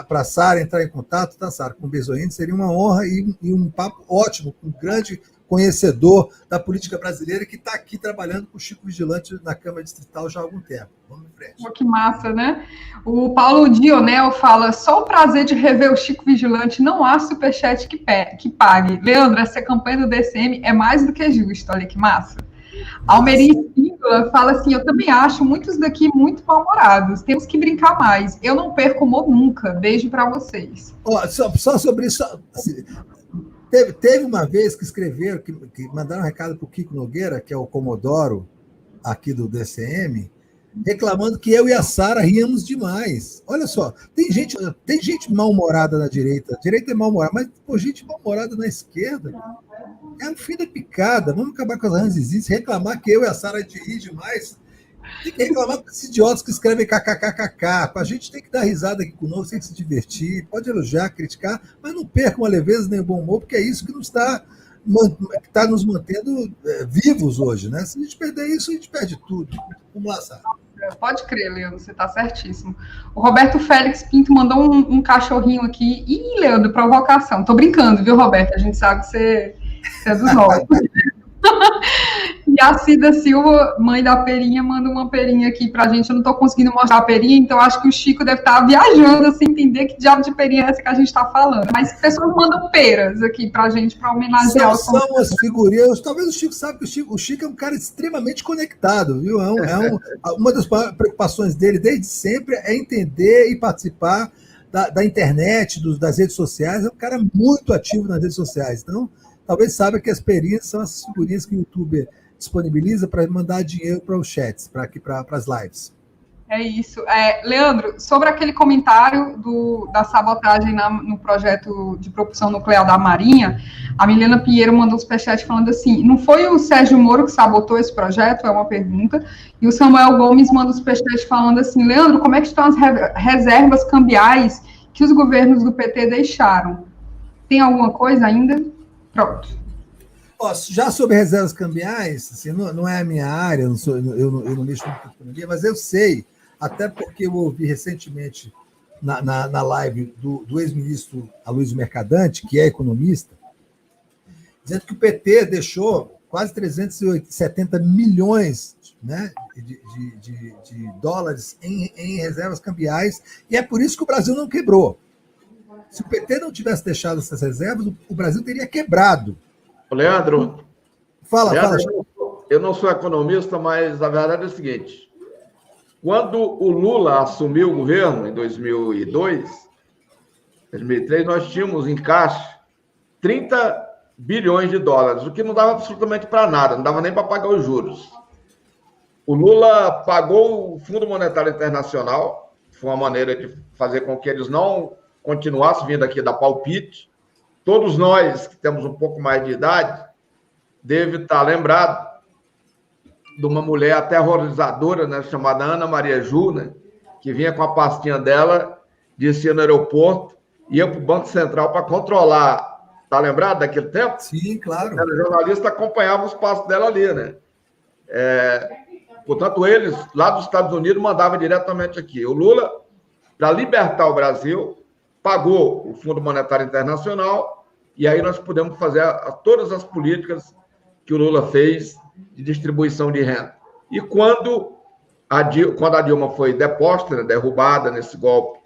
a Sara entrar em contato, tá, Sara, com o Berzoini. Seria uma honra e um papo ótimo, com um grande conhecedor da política brasileira que está aqui trabalhando com o Chico Vigilante na Câmara Distrital já há algum tempo. Vamos em frente. Que massa, né? O Paulo Dionel fala, só o prazer de rever o Chico Vigilante, não há superchat que pague. Leandro, essa campanha do DCM é mais do que justa, olha que massa. Almeri Espíndola fala assim, eu também acho muitos daqui muito mal-humorados, temos que brincar mais, eu não perco humor nunca, beijo para vocês. Só sobre isso, teve uma vez que escreveram, que mandaram um recado para o Kiko Nogueira, que é o Comodoro aqui do DCM, reclamando que eu e a Sara ríamos demais. Olha só, tem gente mal-humorada na direita, a direita é mal-humorada, mas gente mal-humorada na esquerda é um fim da picada. Vamos acabar com as ranzizices, reclamar que eu e a Sara ri demais. Tem que reclamar com esses idiotas que escrevem kkkk. A gente tem que dar risada aqui conosco, tem que se divertir, pode elogiar, criticar, mas não percam a leveza nem o bom humor, porque é isso que está nos mantendo vivos hoje, né? Se a gente perder isso, a gente perde tudo. Vamos lá, Sara. Pode crer, Leandro, você está certíssimo. O Roberto Félix Pinto mandou um cachorrinho aqui. Ih, Leandro, provocação. Tô brincando, viu, Roberto? A gente sabe que você é dos nossos. E a Cida Silva, mãe da perinha, manda uma perinha aqui pra gente. Eu não tô conseguindo mostrar a perinha, então acho que o Chico deve estar viajando sem entender que diabo de perinha é essa que a gente tá falando. Mas pessoas mandam peras aqui pra gente, pra homenagear os são as figurinhas. Talvez o Chico saiba que o Chico é um cara extremamente conectado, viu? Uma das preocupações dele desde sempre é entender e participar da internet, das redes sociais. É um cara muito ativo nas redes sociais. Então, talvez saiba que as perinhas são as figurinhas que o YouTube disponibiliza para mandar dinheiro para os chats, para as lives. É isso. Leandro, sobre aquele comentário da sabotagem no projeto de propulsão nuclear da Marinha, a Milena Pinheiro mandou um superchat falando assim, não foi o Sérgio Moro que sabotou esse projeto? É uma pergunta. E o Samuel Gomes manda um superchat falando assim, Leandro, como é que estão as reservas cambiais que os governos do PT deixaram? Tem alguma coisa ainda? Pronto. Já sobre reservas cambiais, assim, não é a minha área, eu não mexo muito com economia, mas eu sei, até porque eu ouvi recentemente na live do ex-ministro Aloysio Mercadante, que é economista, dizendo que o PT deixou quase 370 milhões, né, de dólares em reservas cambiais, e é por isso que o Brasil não quebrou. Se o PT não tivesse deixado essas reservas, o Brasil teria quebrado. Leandro, fala. Eu não sou economista, mas a verdade é o seguinte, quando o Lula assumiu o governo em 2002, 2003, nós tínhamos em caixa 30 bilhões de dólares, o que não dava absolutamente para nada, não dava nem para pagar os juros. O Lula pagou o Fundo Monetário Internacional, foi uma maneira de fazer com que eles não continuassem vindo aqui dar palpite. Todos nós que temos um pouco mais de idade deve estar lembrado de uma mulher aterrorizadora, né, chamada Ana Maria Ju, né, que vinha com a pastinha dela, descia no aeroporto, ia para o Banco Central para controlar. Está lembrado daquele tempo? Sim, claro. O jornalista acompanhava os passos dela ali, né? Portanto, eles, lá dos Estados Unidos, mandavam diretamente aqui. O Lula, para libertar o Brasil, pagou o Fundo Monetário Internacional e aí nós pudemos fazer todas as políticas que o Lula fez de distribuição de renda. E quando a Dilma foi deposta, né, derrubada nesse golpe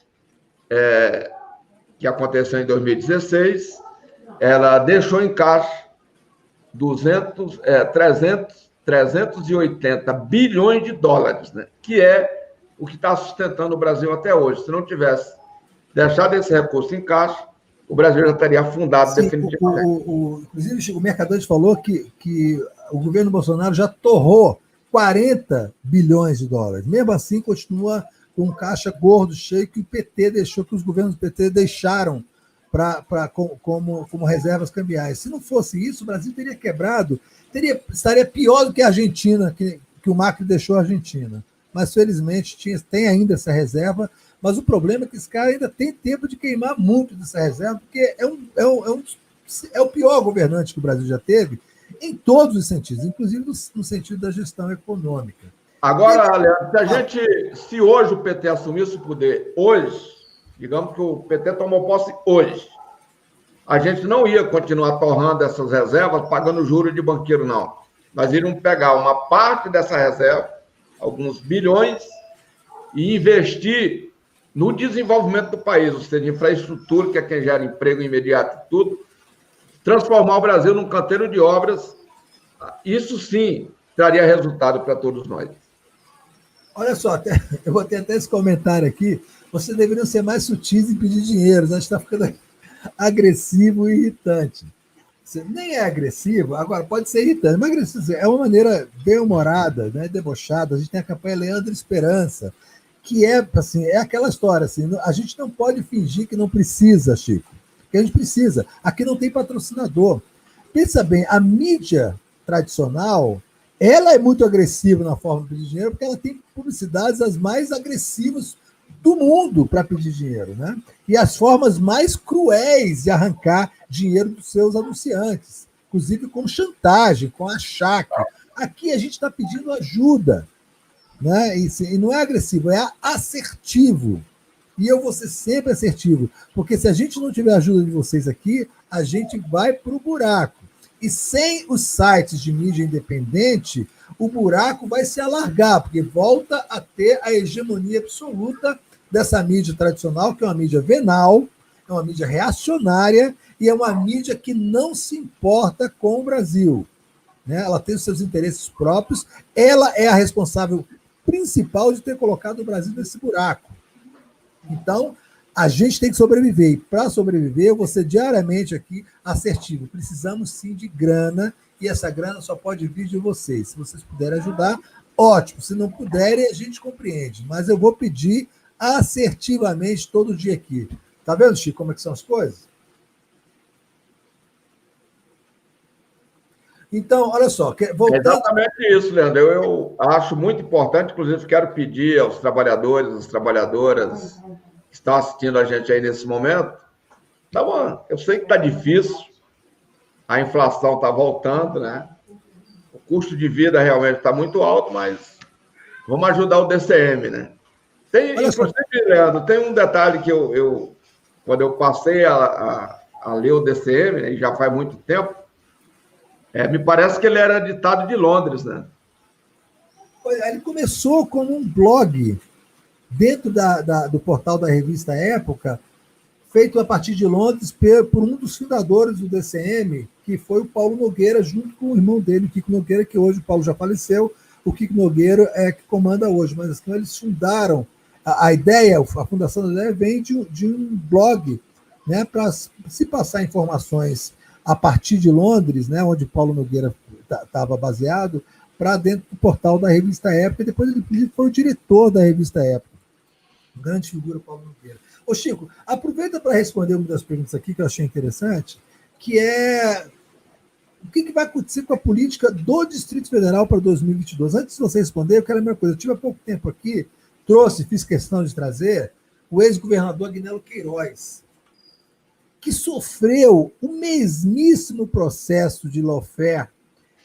que aconteceu em 2016, ela deixou em caixa 380 bilhões de dólares, né, que é o que está sustentando o Brasil até hoje. Se não tivesse deixado esse recurso em caixa, o Brasil já teria afundado. Sim, definitivamente. Inclusive, o Mercadante falou que o governo Bolsonaro já torrou 40 bilhões de dólares. Mesmo assim, continua com um caixa gordo, cheio, que o PT deixou, que os governos do PT deixaram como reservas cambiais. Se não fosse isso, o Brasil teria quebrado, estaria pior do que a Argentina, que o Macri deixou a Argentina. Mas, felizmente, tem ainda essa reserva, mas o problema é que esse cara ainda tem tempo de queimar muito dessa reserva, porque é o pior governante que o Brasil já teve, em todos os sentidos, inclusive no sentido da gestão econômica. Agora, Leandro, se hoje o PT assumisse o poder, hoje, digamos que o PT tomou posse hoje, a gente não ia continuar torrando essas reservas pagando juros de banqueiro, não. Nós iríamos pegar uma parte dessa reserva, alguns bilhões, e investir no desenvolvimento do país, ou seja, infraestrutura, que é quem gera emprego imediato e tudo, transformar o Brasil num canteiro de obras. Isso sim traria resultado para todos nós. Olha só, eu vou ter até esse comentário aqui. Vocês deveriam ser mais sutis em pedir dinheiro, já está ficando agressivo e irritante. Você nem é agressivo, agora pode ser irritante, mas agressivo é uma maneira bem-humorada, né, debochada. A gente tem a campanha Leandro Esperança, que é assim, é aquela história assim, a gente não pode fingir que não precisa, Chico, porque a gente precisa. Aqui não tem patrocinador. Pensa bem, a mídia tradicional, ela é muito agressiva na forma de pedir dinheiro, porque ela tem publicidades as mais agressivas do mundo para pedir dinheiro, né? E as formas mais cruéis de arrancar dinheiro dos seus anunciantes, inclusive com chantagem, com achaque. Aqui a gente está pedindo ajuda, né? E não é agressivo, é assertivo. E eu vou ser sempre assertivo, porque se a gente não tiver a ajuda de vocês aqui, a gente vai para o buraco. E sem os sites de mídia independente, o buraco vai se alargar, porque volta a ter a hegemonia absoluta dessa mídia tradicional, que é uma mídia venal, é uma mídia reacionária e é uma mídia que não se importa com o Brasil, né? Ela tem os seus interesses próprios, ela é a responsável principal de ter colocado o Brasil nesse buraco. Então, a gente tem que sobreviver, e para sobreviver, eu vou ser diariamente aqui assertivo. Precisamos sim de grana, e essa grana só pode vir de vocês. Se vocês puderem ajudar, ótimo. Se não puderem, a gente compreende. Mas eu vou pedir assertivamente todo dia aqui. Tá vendo, Chico, como é que são as coisas? Então, olha só. Voltando... É exatamente isso, Leandro. Eu acho muito importante, inclusive quero pedir aos trabalhadores, às trabalhadoras que estão assistindo a gente aí nesse momento, eu sei que está difícil, a inflação está voltando, né? O custo de vida realmente está muito alto, mas vamos ajudar o DCM, né? Inclusive, Leandro, tem um detalhe que quando eu passei a ler o DCM, né, e já faz muito tempo, me parece que ele era ditado de Londres, né? Ele começou como um blog dentro do portal da revista Época, feito a partir de Londres por um dos fundadores do DCM, que foi o Paulo Nogueira, junto com o irmão dele, o Kiko Nogueira, que hoje o Paulo já faleceu, o Kiko Nogueira é que comanda hoje, mas assim, eles fundaram, a ideia, a fundação da ideia vem de um blog, né, para se passar informações a partir de Londres, né, onde Paulo Nogueira estava baseado, para dentro do portal da revista Época, e depois ele foi o diretor da revista Época. Grande figura, Paulo Nogueira. Ô, Chico, aproveita para responder uma das perguntas aqui que eu achei interessante, que é o que vai acontecer com a política do Distrito Federal para 2022? Antes de você responder, eu quero a mesma coisa. Eu tive há pouco tempo aqui, fiz questão de trazer o ex-governador Agnello Queiroz, que sofreu o mesmíssimo processo de lawfare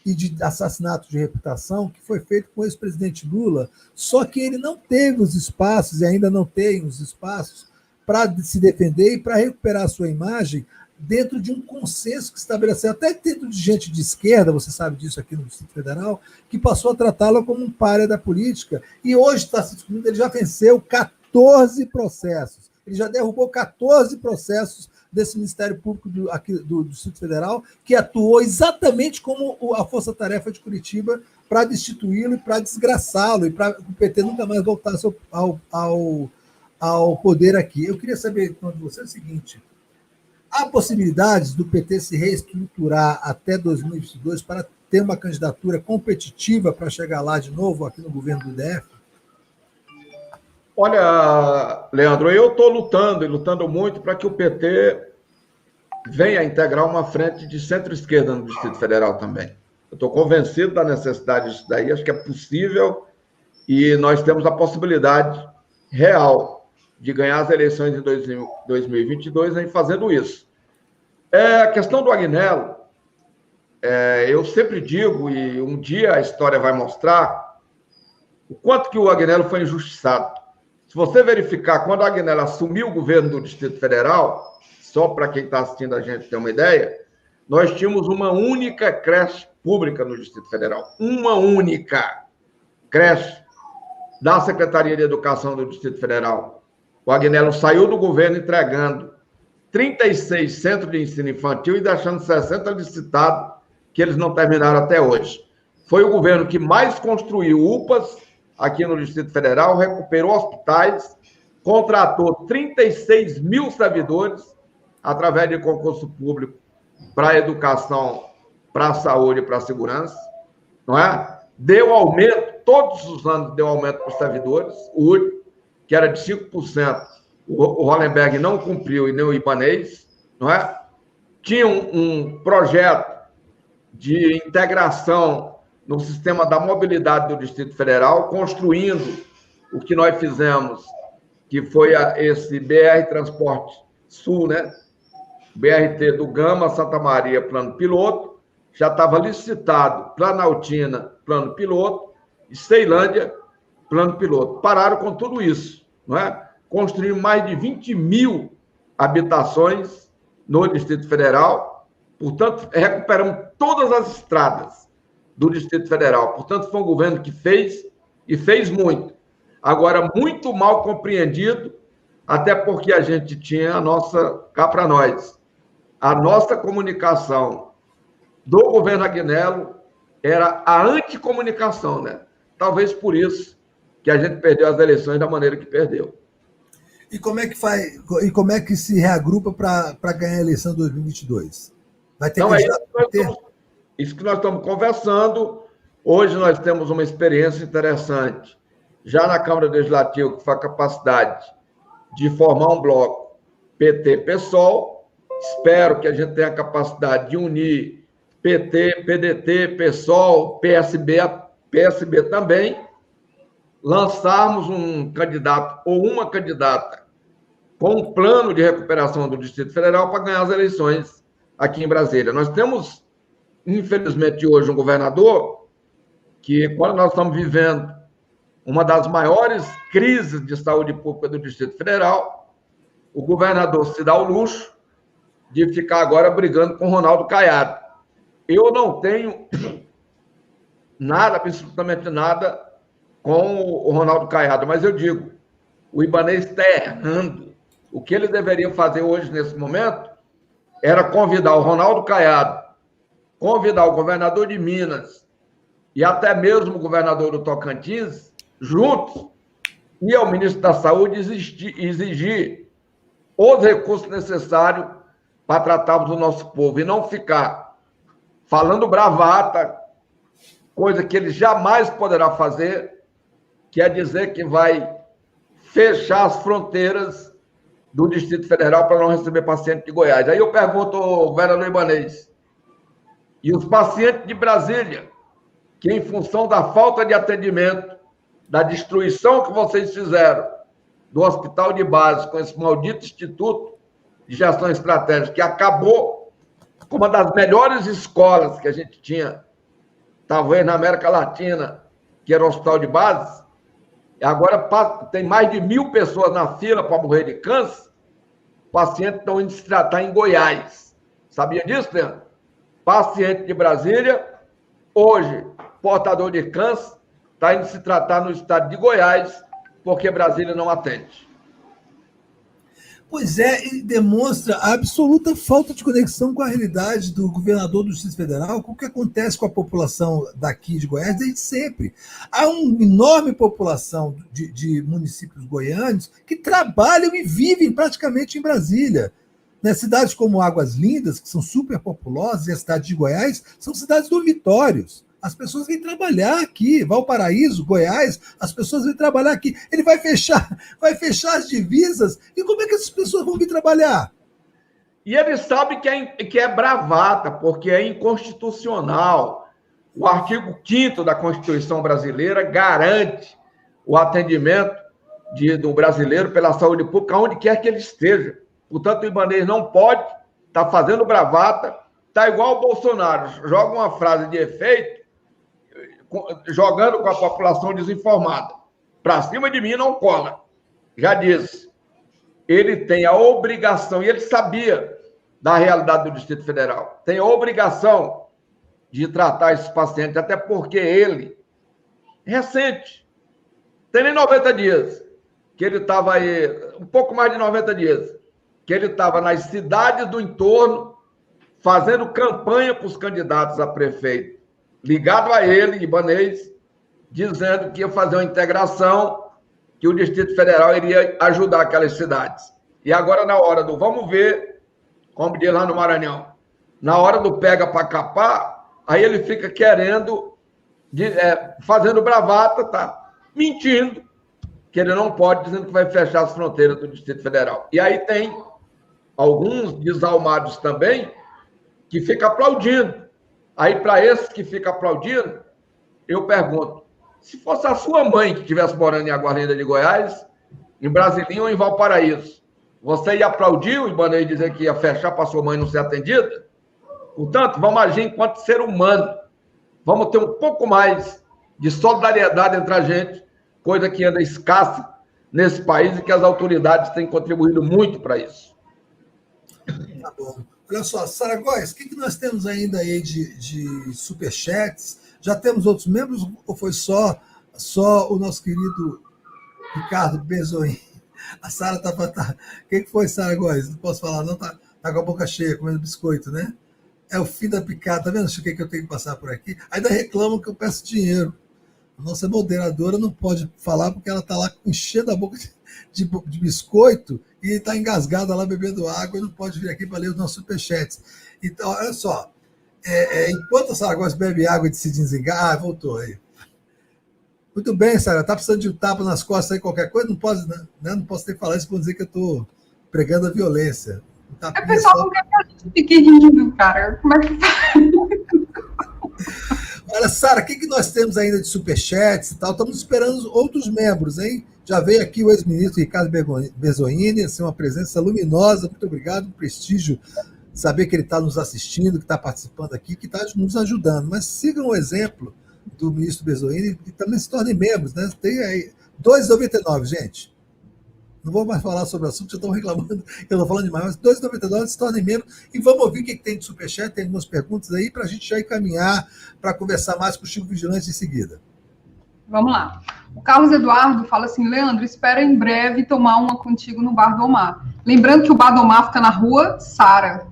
e de assassinato de reputação que foi feito com o ex-presidente Lula, só que ele não teve os espaços, e ainda não tem os espaços, para se defender e para recuperar a sua imagem dentro de um consenso que estabeleceu, até dentro de gente de esquerda, você sabe disso aqui no Distrito Federal, que passou a tratá-lo como um pária da política, e hoje está se descobrindo, ele já venceu 14 processos, ele já derrubou 14 processos desse Ministério Público aqui do Distrito Federal, que atuou exatamente como a Força Tarefa de Curitiba para destituí-lo e para desgraçá-lo, e para o PT nunca mais voltasse ao poder aqui. Eu queria saber de você o seguinte: há possibilidades do PT se reestruturar até 2022 para ter uma candidatura competitiva para chegar lá de novo, aqui no governo do DF? Olha, Leandro, eu estou lutando, e lutando muito para que o PT venha a integrar uma frente de centro-esquerda no Distrito Federal também. Eu estou convencido da necessidade disso daí, acho que é possível, e nós temos a possibilidade real de ganhar as eleições em 2022 em fazendo isso. A questão do Agnello, eu sempre digo, e um dia a história vai mostrar, o quanto que o Agnello foi injustiçado. Se você verificar, quando o Agnello assumiu o governo do Distrito Federal, só para quem está assistindo a gente ter uma ideia, nós tínhamos uma única creche pública no Distrito Federal. Uma única creche da Secretaria de Educação do Distrito Federal. O Agnello saiu do governo entregando 36 centros de ensino infantil e deixando 60 licitados, que eles não terminaram até hoje. Foi o governo que mais construiu UPAs aqui no Distrito Federal, recuperou hospitais, contratou 36 mil servidores através de concurso público para a educação, para a saúde e para a segurança, não é? Deu aumento, todos os anos deu aumento para os servidores, o último, que era de 5%, o Hollenberg não cumpriu e nem o Ibanez, não é? Tinha um projeto de integração no sistema da mobilidade do Distrito Federal, construindo o que nós fizemos, que foi esse BR Transporte Sul, né? BRT do Gama, Santa Maria, plano piloto, já estava licitado Planaltina, plano piloto, e Ceilândia, plano piloto. Pararam com tudo isso, não é? Construíram mais de 20 mil habitações no Distrito Federal, portanto, recuperamos todas as estradas do Distrito Federal. Portanto, foi um governo que fez, e fez muito. Agora, muito mal compreendido, até porque a gente tinha a nossa, cá para nós, a nossa comunicação do governo Agnello era a anticomunicação, né? Talvez por isso que a gente perdeu as eleições da maneira que perdeu. E como é que faz? E como é que se reagrupa para ganhar a eleição de 2022? Vai ter isso que nós estamos conversando. Hoje nós temos uma experiência interessante, já na Câmara Legislativa, que foi a capacidade de formar um bloco PT-PSOL. Espero que a gente tenha a capacidade de unir PT, PDT, PSOL, PSB também, lançarmos um candidato ou uma candidata com um plano de recuperação do Distrito Federal para ganhar as eleições aqui em Brasília. Nós temos, infelizmente, hoje um governador que, quando nós estamos vivendo uma das maiores crises de saúde pública do Distrito Federal, o governador se dá o luxo de ficar agora brigando com o Ronaldo Caiado. Eu não tenho nada, absolutamente nada, com o Ronaldo Caiado, mas eu digo, o Ibanez está errando. O que ele deveria fazer hoje, nesse momento, era convidar o Ronaldo Caiado, convidar o governador de Minas e até mesmo o governador do Tocantins, juntos, e ao ministro da Saúde exigir os recursos necessários para tratarmos do nosso povo e não ficar falando bravata, coisa que ele jamais poderá fazer, que é dizer que vai fechar as fronteiras do Distrito Federal para não receber paciente de Goiás. Aí eu pergunto ao governador Ibanez, e os pacientes de Brasília, que em função da falta de atendimento, da destruição que vocês fizeram do hospital de base com esse maldito Instituto de Gestão Estratégica, que acabou com uma das melhores escolas que a gente tinha, talvez na América Latina, que era o hospital de base, e agora tem mais de 1.000 pessoas na fila para morrer de câncer, pacientes estão indo se tratar em Goiás. Sabia disso, Leandro? Paciente de Brasília, hoje, portador de câncer, está indo se tratar no estado de Goiás, porque Brasília não atende. Pois é, e demonstra a absoluta falta de conexão com a realidade do governador do Distrito Federal, com o que acontece com a população daqui de Goiás desde sempre. Há uma enorme população de municípios goianos que trabalham e vivem praticamente em Brasília. Né? Cidades como Águas Lindas, que são super populosas, e a cidade de Goiás, são cidades dormitórios. As pessoas vêm trabalhar aqui. Valparaíso, Goiás, as pessoas vêm trabalhar aqui. Ele vai fechar as divisas. E como é que essas pessoas vão vir trabalhar? E ele sabe que é bravata, porque é inconstitucional. O artigo 5º da Constituição brasileira garante o atendimento do brasileiro pela saúde pública, onde quer que ele esteja. Portanto, o Ibanez não pode estar fazendo bravata, está igual o Bolsonaro, joga uma frase de efeito, jogando com a população desinformada. Para cima de mim não cola. Já disse. Ele tem a obrigação, e ele sabia da realidade do Distrito Federal, tem a obrigação de tratar esses pacientes, até porque ele, recente, tem nem 90 dias, que ele estava aí, um pouco mais de 90 dias, que ele estava nas cidades do entorno, fazendo campanha para os candidatos a prefeito, ligado a ele, Ibanez, dizendo que ia fazer uma integração, que o Distrito Federal iria ajudar aquelas cidades. E agora, na hora do vamos ver, como diz lá no Maranhão, na hora do pega para capar, aí ele fica querendo, fazendo bravata, tá mentindo, que ele não pode, dizendo que vai fechar as fronteiras do Distrito Federal. E aí tem alguns desalmados também que ficam aplaudindo. Aí, para esses que ficam aplaudindo, eu pergunto, se fosse a sua mãe que estivesse morando em Águas Lindas de Goiás, em Brasilinho ou em Valparaíso, você ia aplaudir o Ibanez dizer que ia fechar para sua mãe não ser atendida? Portanto, vamos agir enquanto ser humano. Vamos ter um pouco mais de solidariedade entre a gente, coisa que anda escassa nesse país e que as autoridades têm contribuído muito para isso. Tá bom. Olha só, Sara Góes, o que nós temos ainda aí de superchats? Já temos outros membros ou foi só o nosso querido Ricardo Bezoin? A Sara tá... Quem que foi, Sara Góes? Não posso falar, não? Tá com a boca cheia, comendo biscoito, né? É o fim da picada, tá vendo o que eu tenho que passar por aqui? Ainda reclamam que eu peço dinheiro. A nossa moderadora não pode falar porque ela tá lá enchendo a boca de biscoito e está engasgada lá bebendo água e não pode vir aqui para ler os nossos superchats. Então, olha só, enquanto a Sara Góes bebe água e se desengar... voltou aí. Muito bem, Sara, tá precisando de um tapa nas costas aí, qualquer coisa? Não posso, né? Não posso ter que falar isso para dizer que eu estou pregando a violência. O pessoal não quer que a gente fique rindo, cara. Como é que faz? Olha, Sara, o que nós temos ainda de superchats e tal? Estamos esperando outros membros, hein? Já veio aqui o ex-ministro Ricardo Bezoini, assim, uma presença luminosa. Muito obrigado, um prestígio saber que ele está nos assistindo, que está participando aqui, que está nos ajudando. Mas sigam o exemplo do ministro Bezoini e também se tornem membros, né? Tem aí R$2,99, gente. Não vou mais falar sobre o assunto, já estão reclamando, eu estou falando demais, mas R$2,99 se tornem membros. E vamos ouvir o que tem de superchat, tem algumas perguntas aí para a gente já encaminhar para conversar mais com o Chico Vigilante em seguida. Vamos lá. O Carlos Eduardo fala assim, Leandro, espero em breve tomar uma contigo no Bar do Omar. Lembrando que o Bar do Omar fica na Rua Sara.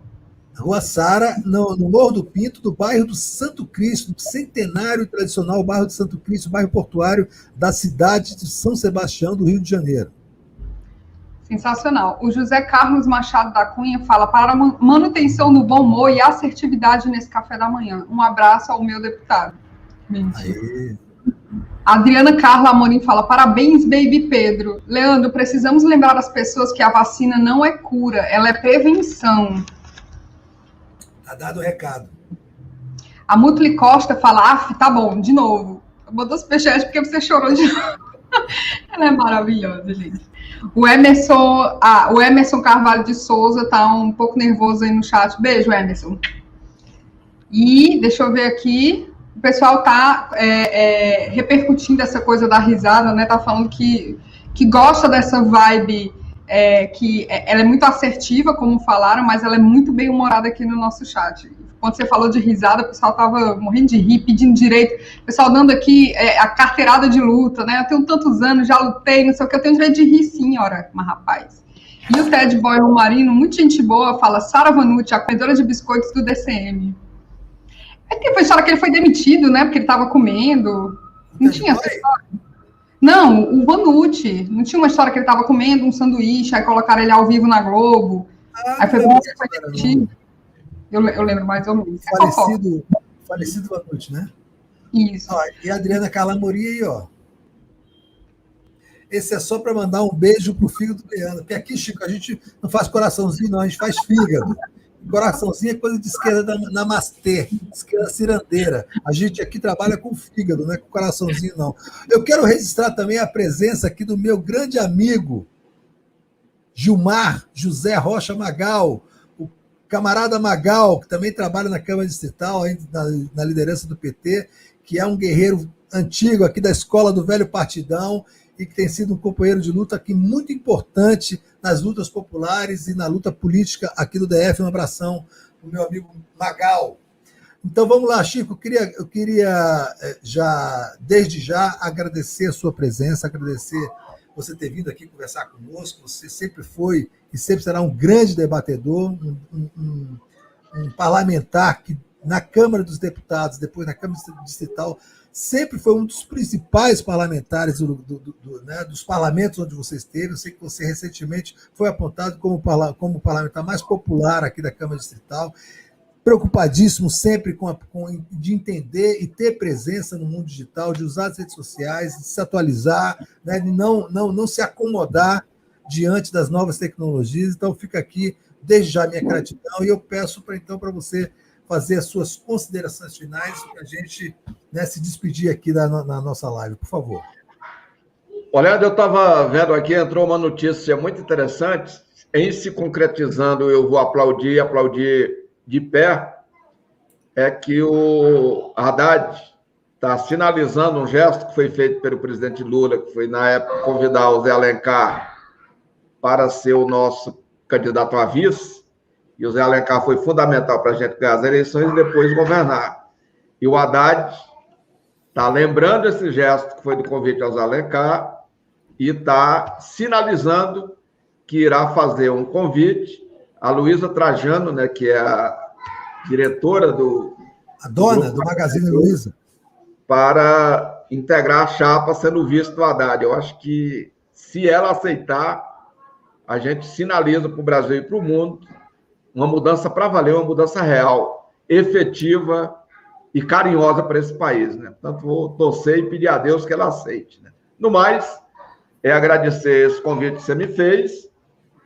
Rua Sara, no Morro do Pinto, do bairro do Santo Cristo, do centenário tradicional bairro do Santo Cristo, bairro portuário da cidade de São Sebastião, do Rio de Janeiro. Sensacional. O José Carlos Machado da Cunha fala para a manutenção do bom humor e assertividade nesse café da manhã. Um abraço ao meu deputado. Mentira. A Adriana Carla Amorim fala, parabéns, baby Pedro. Leandro, precisamos lembrar as pessoas que a vacina não é cura, ela é prevenção. Tá dado o recado. A Mutli Costa fala, tá bom, de novo. Botou superchat porque você chorou de novo. Ela é maravilhosa, gente. O Emerson Carvalho de Souza tá um pouco nervoso aí no chat. Beijo, Emerson. E deixa eu ver aqui. O pessoal tá repercutindo essa coisa da risada, né? Tá falando que gosta dessa vibe, que ela é muito assertiva, como falaram, mas ela é muito bem humorada aqui no nosso chat. Quando você falou de risada, o pessoal tava morrendo de rir, pedindo direito. O pessoal dando aqui a carteirada de luta, né? Eu tenho tantos anos, já lutei, não sei o que, eu tenho direito de rir sim, ora, mas rapaz. E o Ted Boy Romarino, muito gente boa, fala, Sara Vanucci, a comedora de biscoitos do DCM. Tem uma história que ele foi demitido, né? Porque ele estava comendo. Não tinha essa história? Não, o Vanucci. Não tinha uma história que ele estava comendo um sanduíche, aí colocaram ele ao vivo na Globo. Aí foi bom que repetir. Eu lembro mais ou menos. Falecido Vanucci, né? Isso. Ó, e a Adriana Calamori aí, ó. Esse é só para mandar um beijo pro fígado do Leandro. Porque aqui, Chico, a gente não faz coraçãozinho, não, a gente faz fígado. Coraçãozinho é coisa de esquerda da namastê, esquerda cirandeira. A gente aqui trabalha com fígado, não é com coraçãozinho, não. Eu quero registrar também a presença aqui do meu grande amigo, Gilmar José Rocha Magal, o camarada Magal, que também trabalha na Câmara Distrital, na liderança do PT, que é um guerreiro antigo aqui da escola do velho Partidão, e que tem sido um companheiro de luta aqui muito importante nas lutas populares e na luta política aqui do DF. Um abração para o meu amigo Magal. Então vamos lá, Chico, eu queria desde já agradecer a sua presença, agradecer você ter vindo aqui conversar conosco. Você sempre foi e sempre será um grande debatedor, um parlamentar que na Câmara dos Deputados, depois na Câmara Distrital, sempre foi um dos principais parlamentares dos parlamentos onde você esteve. Eu sei que você recentemente foi apontado como o parlamentar mais popular aqui da Câmara Distrital, preocupadíssimo sempre de entender e ter presença no mundo digital, de usar as redes sociais, de se atualizar, né, de não se acomodar diante das novas tecnologias. Então fica aqui desde já a minha gratidão e eu peço para você fazer as suas considerações finais para a gente, né, se despedir aqui na nossa live, por favor. Olha, eu estava vendo aqui, entrou uma notícia muito interessante, em se concretizando, eu vou aplaudir de pé, é que o Haddad está sinalizando um gesto que foi feito pelo presidente Lula, que foi, na época, convidar o Zé Alencar para ser o nosso candidato a vice, e o Zé Alencar foi fundamental para a gente ganhar as eleições e depois governar. E o Haddad está lembrando esse gesto que foi do convite ao Zé Alencar e está sinalizando que irá fazer um convite à Luísa Trajano, né, que é a diretora a dona do Magazine Luiza, para integrar a chapa sendo vice do Haddad. Eu acho que, se ela aceitar, a gente sinaliza para o Brasil e para o mundo uma mudança para valer, uma mudança real, efetiva e carinhosa para esse país, né? Portanto, vou torcer e pedir a Deus que ela aceite, né? No mais, é agradecer esse convite que você me fez,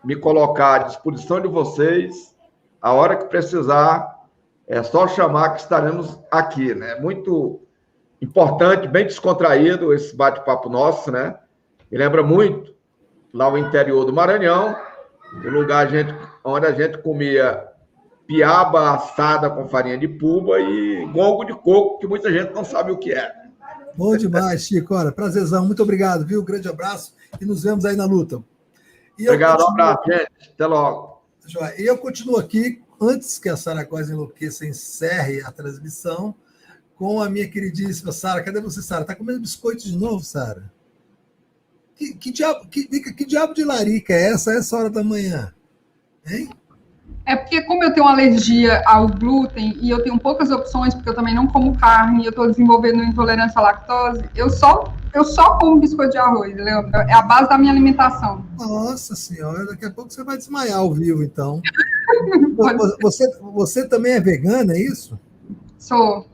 me colocar à disposição de vocês, a hora que precisar, é só chamar que estaremos aqui, né? Muito importante, bem descontraído esse bate-papo nosso, né? Me lembra muito lá o interior do Maranhão, o lugar onde a gente comia piaba assada com farinha de puba e gongo de coco, que muita gente não sabe o que é. Bom demais, Chico. Olha, prazerzão. Muito obrigado, viu? Grande abraço e nos vemos aí na luta. Obrigado, um abraço, gente. Até logo. E eu continuo aqui, antes que a Sara Góes enlouqueça, encerre a transmissão, com a minha queridíssima Sara. Cadê você, Sara? Tá comendo biscoito de novo, Sara? Que diabo de larica é essa hora da manhã? Hein? É porque, como eu tenho alergia ao glúten e eu tenho poucas opções, porque eu também não como carne, eu estou desenvolvendo intolerância à lactose, eu só como biscoito de arroz, Leandro. É a base da minha alimentação. Nossa senhora, daqui a pouco você vai desmaiar ao vivo, então. Você também é vegana, é isso? Sou.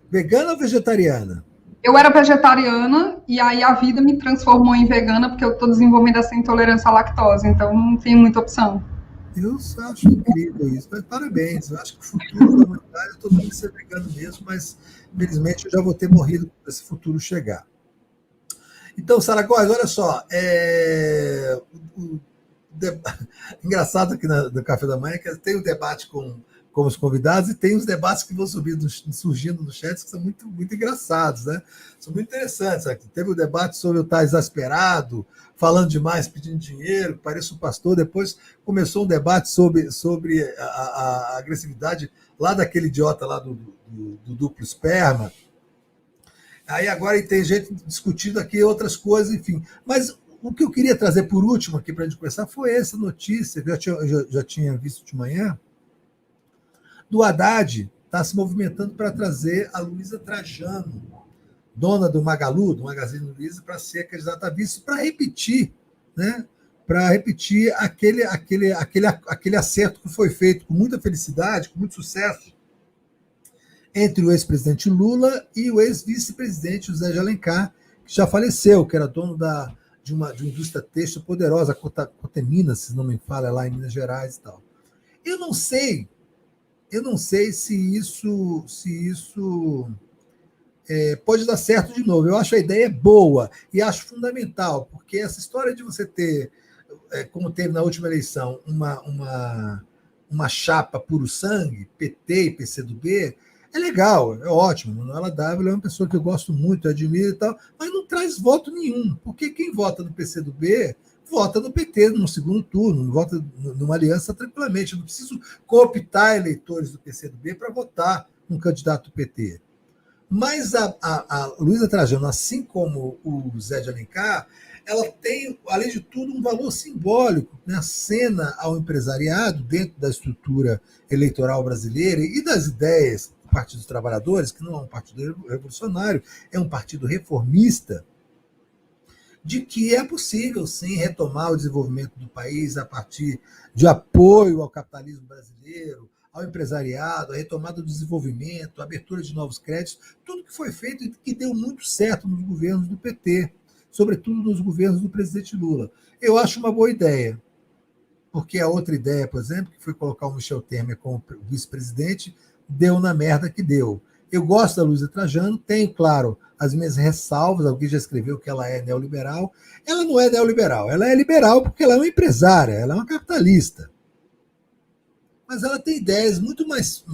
Vegana ou vegetariana? Eu era vegetariana e aí a vida me transformou em vegana porque eu estou desenvolvendo essa intolerância à lactose, então não tenho muita opção. Eu acho incrível isso, mas parabéns. Eu acho que o futuro da humanidade, eu estou tendo que ser vegano mesmo, mas infelizmente eu já vou ter morrido quando esse futuro chegar. Então, Sara Góes, olha só, engraçado aqui no Café da Manhã que tem o debate com os convidados e tem os debates que vão surgindo no chat que são muito, muito engraçados, né? São muito interessantes. Aqui. Teve o debate sobre o estar exasperado, falando demais, pedindo dinheiro, parece um pastor. Depois começou um debate sobre a agressividade lá daquele idiota lá do duplo esperma. Aí agora tem gente discutindo aqui outras coisas, enfim. Mas o que eu queria trazer por último aqui para a gente conversar foi essa notícia que eu já tinha visto de manhã, do Haddad está se movimentando para trazer a Luísa Trajano, dona do Magalu, do Magazine Luiza, para ser candidata a vice, para repetir, né, para repetir aquele acerto que foi feito com muita felicidade, com muito sucesso, entre o ex-presidente Lula e o ex-vice-presidente José de Alencar, que já faleceu, que era dono de uma indústria têxtil poderosa, a Coteminas, se não me falha, lá em Minas Gerais e tal. Eu não sei se isso pode dar certo de novo. Eu acho a ideia boa e acho fundamental, porque essa história de você ter, como teve na última eleição, uma chapa puro sangue, PT e PCdoB, é legal, é ótimo. Manuela Dávila é uma pessoa que eu gosto muito, admiro e tal, mas não traz voto nenhum, porque quem vota no PCdoB vota no PT no segundo turno, vota numa aliança tranquilamente. Eu não preciso cooptar eleitores do PCdoB para votar num candidato do PT. Mas a Luísa Trajano, assim como o Zé de Alencar, ela tem, além de tudo, um valor simbólico, né? Acena ao empresariado dentro da estrutura eleitoral brasileira e das ideias do Partido dos Trabalhadores, que não é um partido revolucionário, é um partido reformista, de que é possível, sim, retomar o desenvolvimento do país a partir de apoio ao capitalismo brasileiro, ao empresariado, a retomada do desenvolvimento, a abertura de novos créditos, tudo que foi feito e que deu muito certo nos governos do PT, sobretudo nos governos do presidente Lula. Eu acho uma boa ideia, porque a outra ideia, por exemplo, que foi colocar o Michel Temer como vice-presidente, deu na merda que deu. Eu gosto da Luísa Trajano, tenho, claro, as minhas ressalvas, alguém já escreveu que ela é neoliberal. Ela não é neoliberal, ela é liberal porque ela é uma empresária, ela é uma capitalista. Mas ela tem ideias muito mais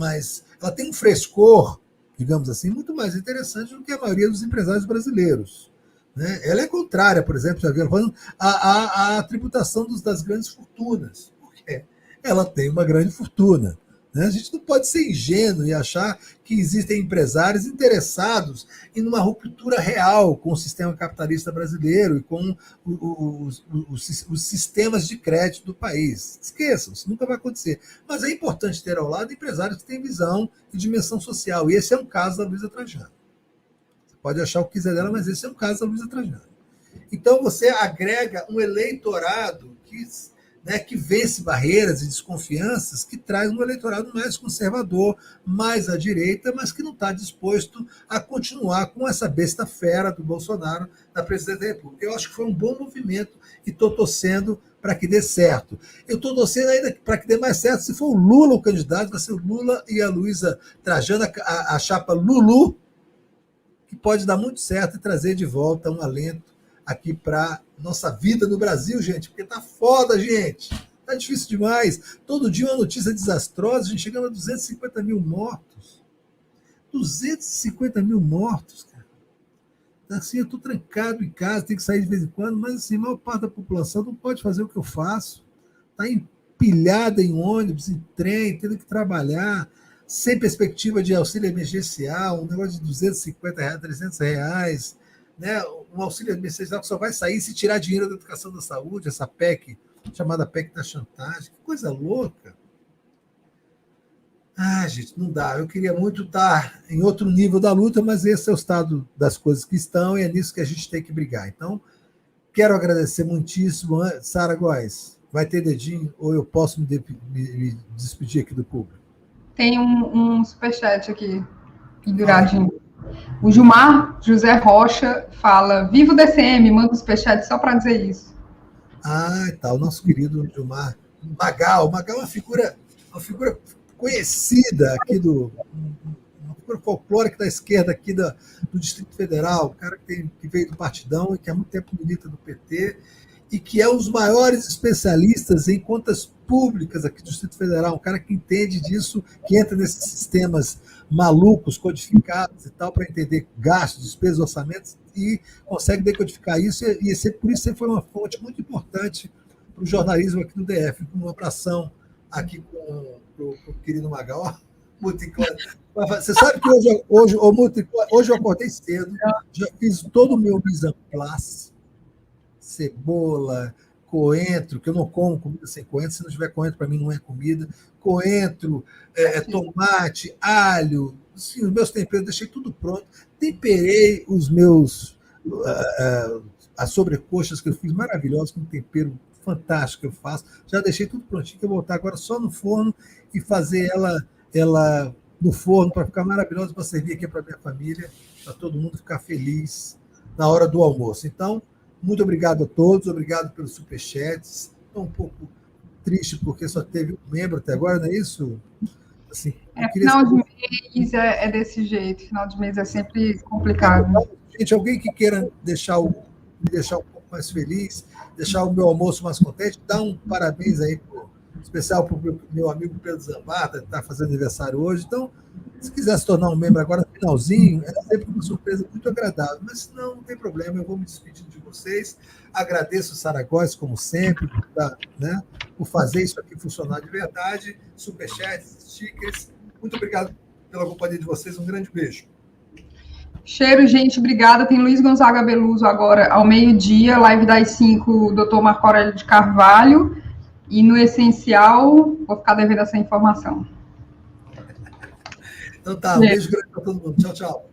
ela tem um frescor, digamos assim, muito mais interessante do que a maioria dos empresários brasileiros. Né? Ela é contrária, por exemplo, já viu falando à tributação das grandes fortunas, porque ela tem uma grande fortuna. Né? A gente não pode ser ingênuo e achar que existem empresários interessados em uma ruptura real com o sistema capitalista brasileiro e com os sistemas de crédito do país. Esqueçam, isso nunca vai acontecer. Mas é importante ter ao lado empresários que têm visão e dimensão social. E esse é um caso da Luísa Trajano. Você pode achar o que quiser dela, mas esse é um caso da Luísa Trajano. Então você agrega um eleitorado que vence barreiras e desconfianças, que traz um eleitorado mais conservador, mais à direita, mas que não está disposto a continuar com essa besta fera do Bolsonaro na presidência da República. Eu acho que foi um bom movimento e estou torcendo para que dê certo. Eu estou torcendo ainda para que dê mais certo se for o Lula o candidato, vai ser o Lula e a Luísa Trajano, a chapa Lulu, que pode dar muito certo e trazer de volta um alento aqui para nossa vida no Brasil, gente, porque tá foda, gente. Tá difícil demais. Todo dia uma notícia desastrosa, a gente chegando a 250 mil mortos. 250 mil mortos, cara. Assim, eu tô trancado em casa, tenho que sair de vez em quando, mas assim, a maior parte da população não pode fazer o que eu faço. Tá empilhada em ônibus, em trem, tendo que trabalhar, sem perspectiva de auxílio emergencial, um negócio de 250 reais, 300 reais, né? Um auxílio emergencial que só vai sair se tirar dinheiro da educação da saúde, essa PEC, chamada PEC da chantagem. Que coisa louca. Ah, gente, não dá. Eu queria muito estar em outro nível da luta, mas esse é o estado das coisas que estão e é nisso que a gente tem que brigar. Então, quero agradecer muitíssimo. Sara Góes, vai ter dedinho ou eu posso me despedir aqui do público? Tem um superchat aqui, penduradinho. O Gilmar José Rocha fala: Viva o DCM, manda um superchat só para dizer isso. Ah, tá, o nosso querido Gilmar Magal. Magal é uma figura conhecida aqui uma figura folclórica da esquerda aqui do Distrito Federal, um cara que veio do Partidão e que há muito tempo milita do PT e que é um dos maiores especialistas em contas públicas aqui do Distrito Federal, um cara que entende disso, que entra nesses sistemas malucos, codificados e tal, para entender gastos, despesas, orçamentos, e consegue decodificar isso, e por isso você foi uma fonte muito importante para o jornalismo aqui do DF, com uma abração aqui com o querido Magal. Você sabe que hoje eu acordei cedo, já fiz todo o meu mise en place, cebola, coentro, que eu não como comida sem coentro, se não tiver coentro, para mim não é comida, coentro, tomate, alho, assim, os meus temperos, deixei tudo pronto, temperei os meus as sobrecoxas que eu fiz, maravilhosas, com um tempero fantástico que eu faço. Já deixei tudo prontinho, que eu vou botar agora só no forno e fazer ela no forno para ficar maravilhosa, para servir aqui para minha família, para todo mundo ficar feliz na hora do almoço. Então, muito obrigado a todos, obrigado pelos superchats. Estou um pouco triste porque só teve um membro até agora, não é isso? Assim, final de mês é desse jeito, final de mês é sempre complicado. Gente, alguém que queira me deixar um pouco mais feliz, deixar o meu almoço mais contente, dá um parabéns aí, especial para o meu amigo Pedro Zambarda, que está fazendo aniversário hoje. Então, se quiser se tornar um membro agora no finalzinho, é sempre uma surpresa muito agradável. Mas não tem problema, eu vou me despedir de vocês. Agradeço o Saragóis, como sempre, por fazer isso aqui funcionar de verdade. Superchats, stickers. Muito obrigado pela companhia de vocês. Um grande beijo. Cheiro, gente, obrigada. Tem Luiz Gonzaga Beluso agora ao meio-dia, live das 5, Dr. Marco Aurélio de Carvalho. E no essencial, vou ficar devendo essa informação. Então tá, um beijo grande para todo mundo. Tchau, tchau.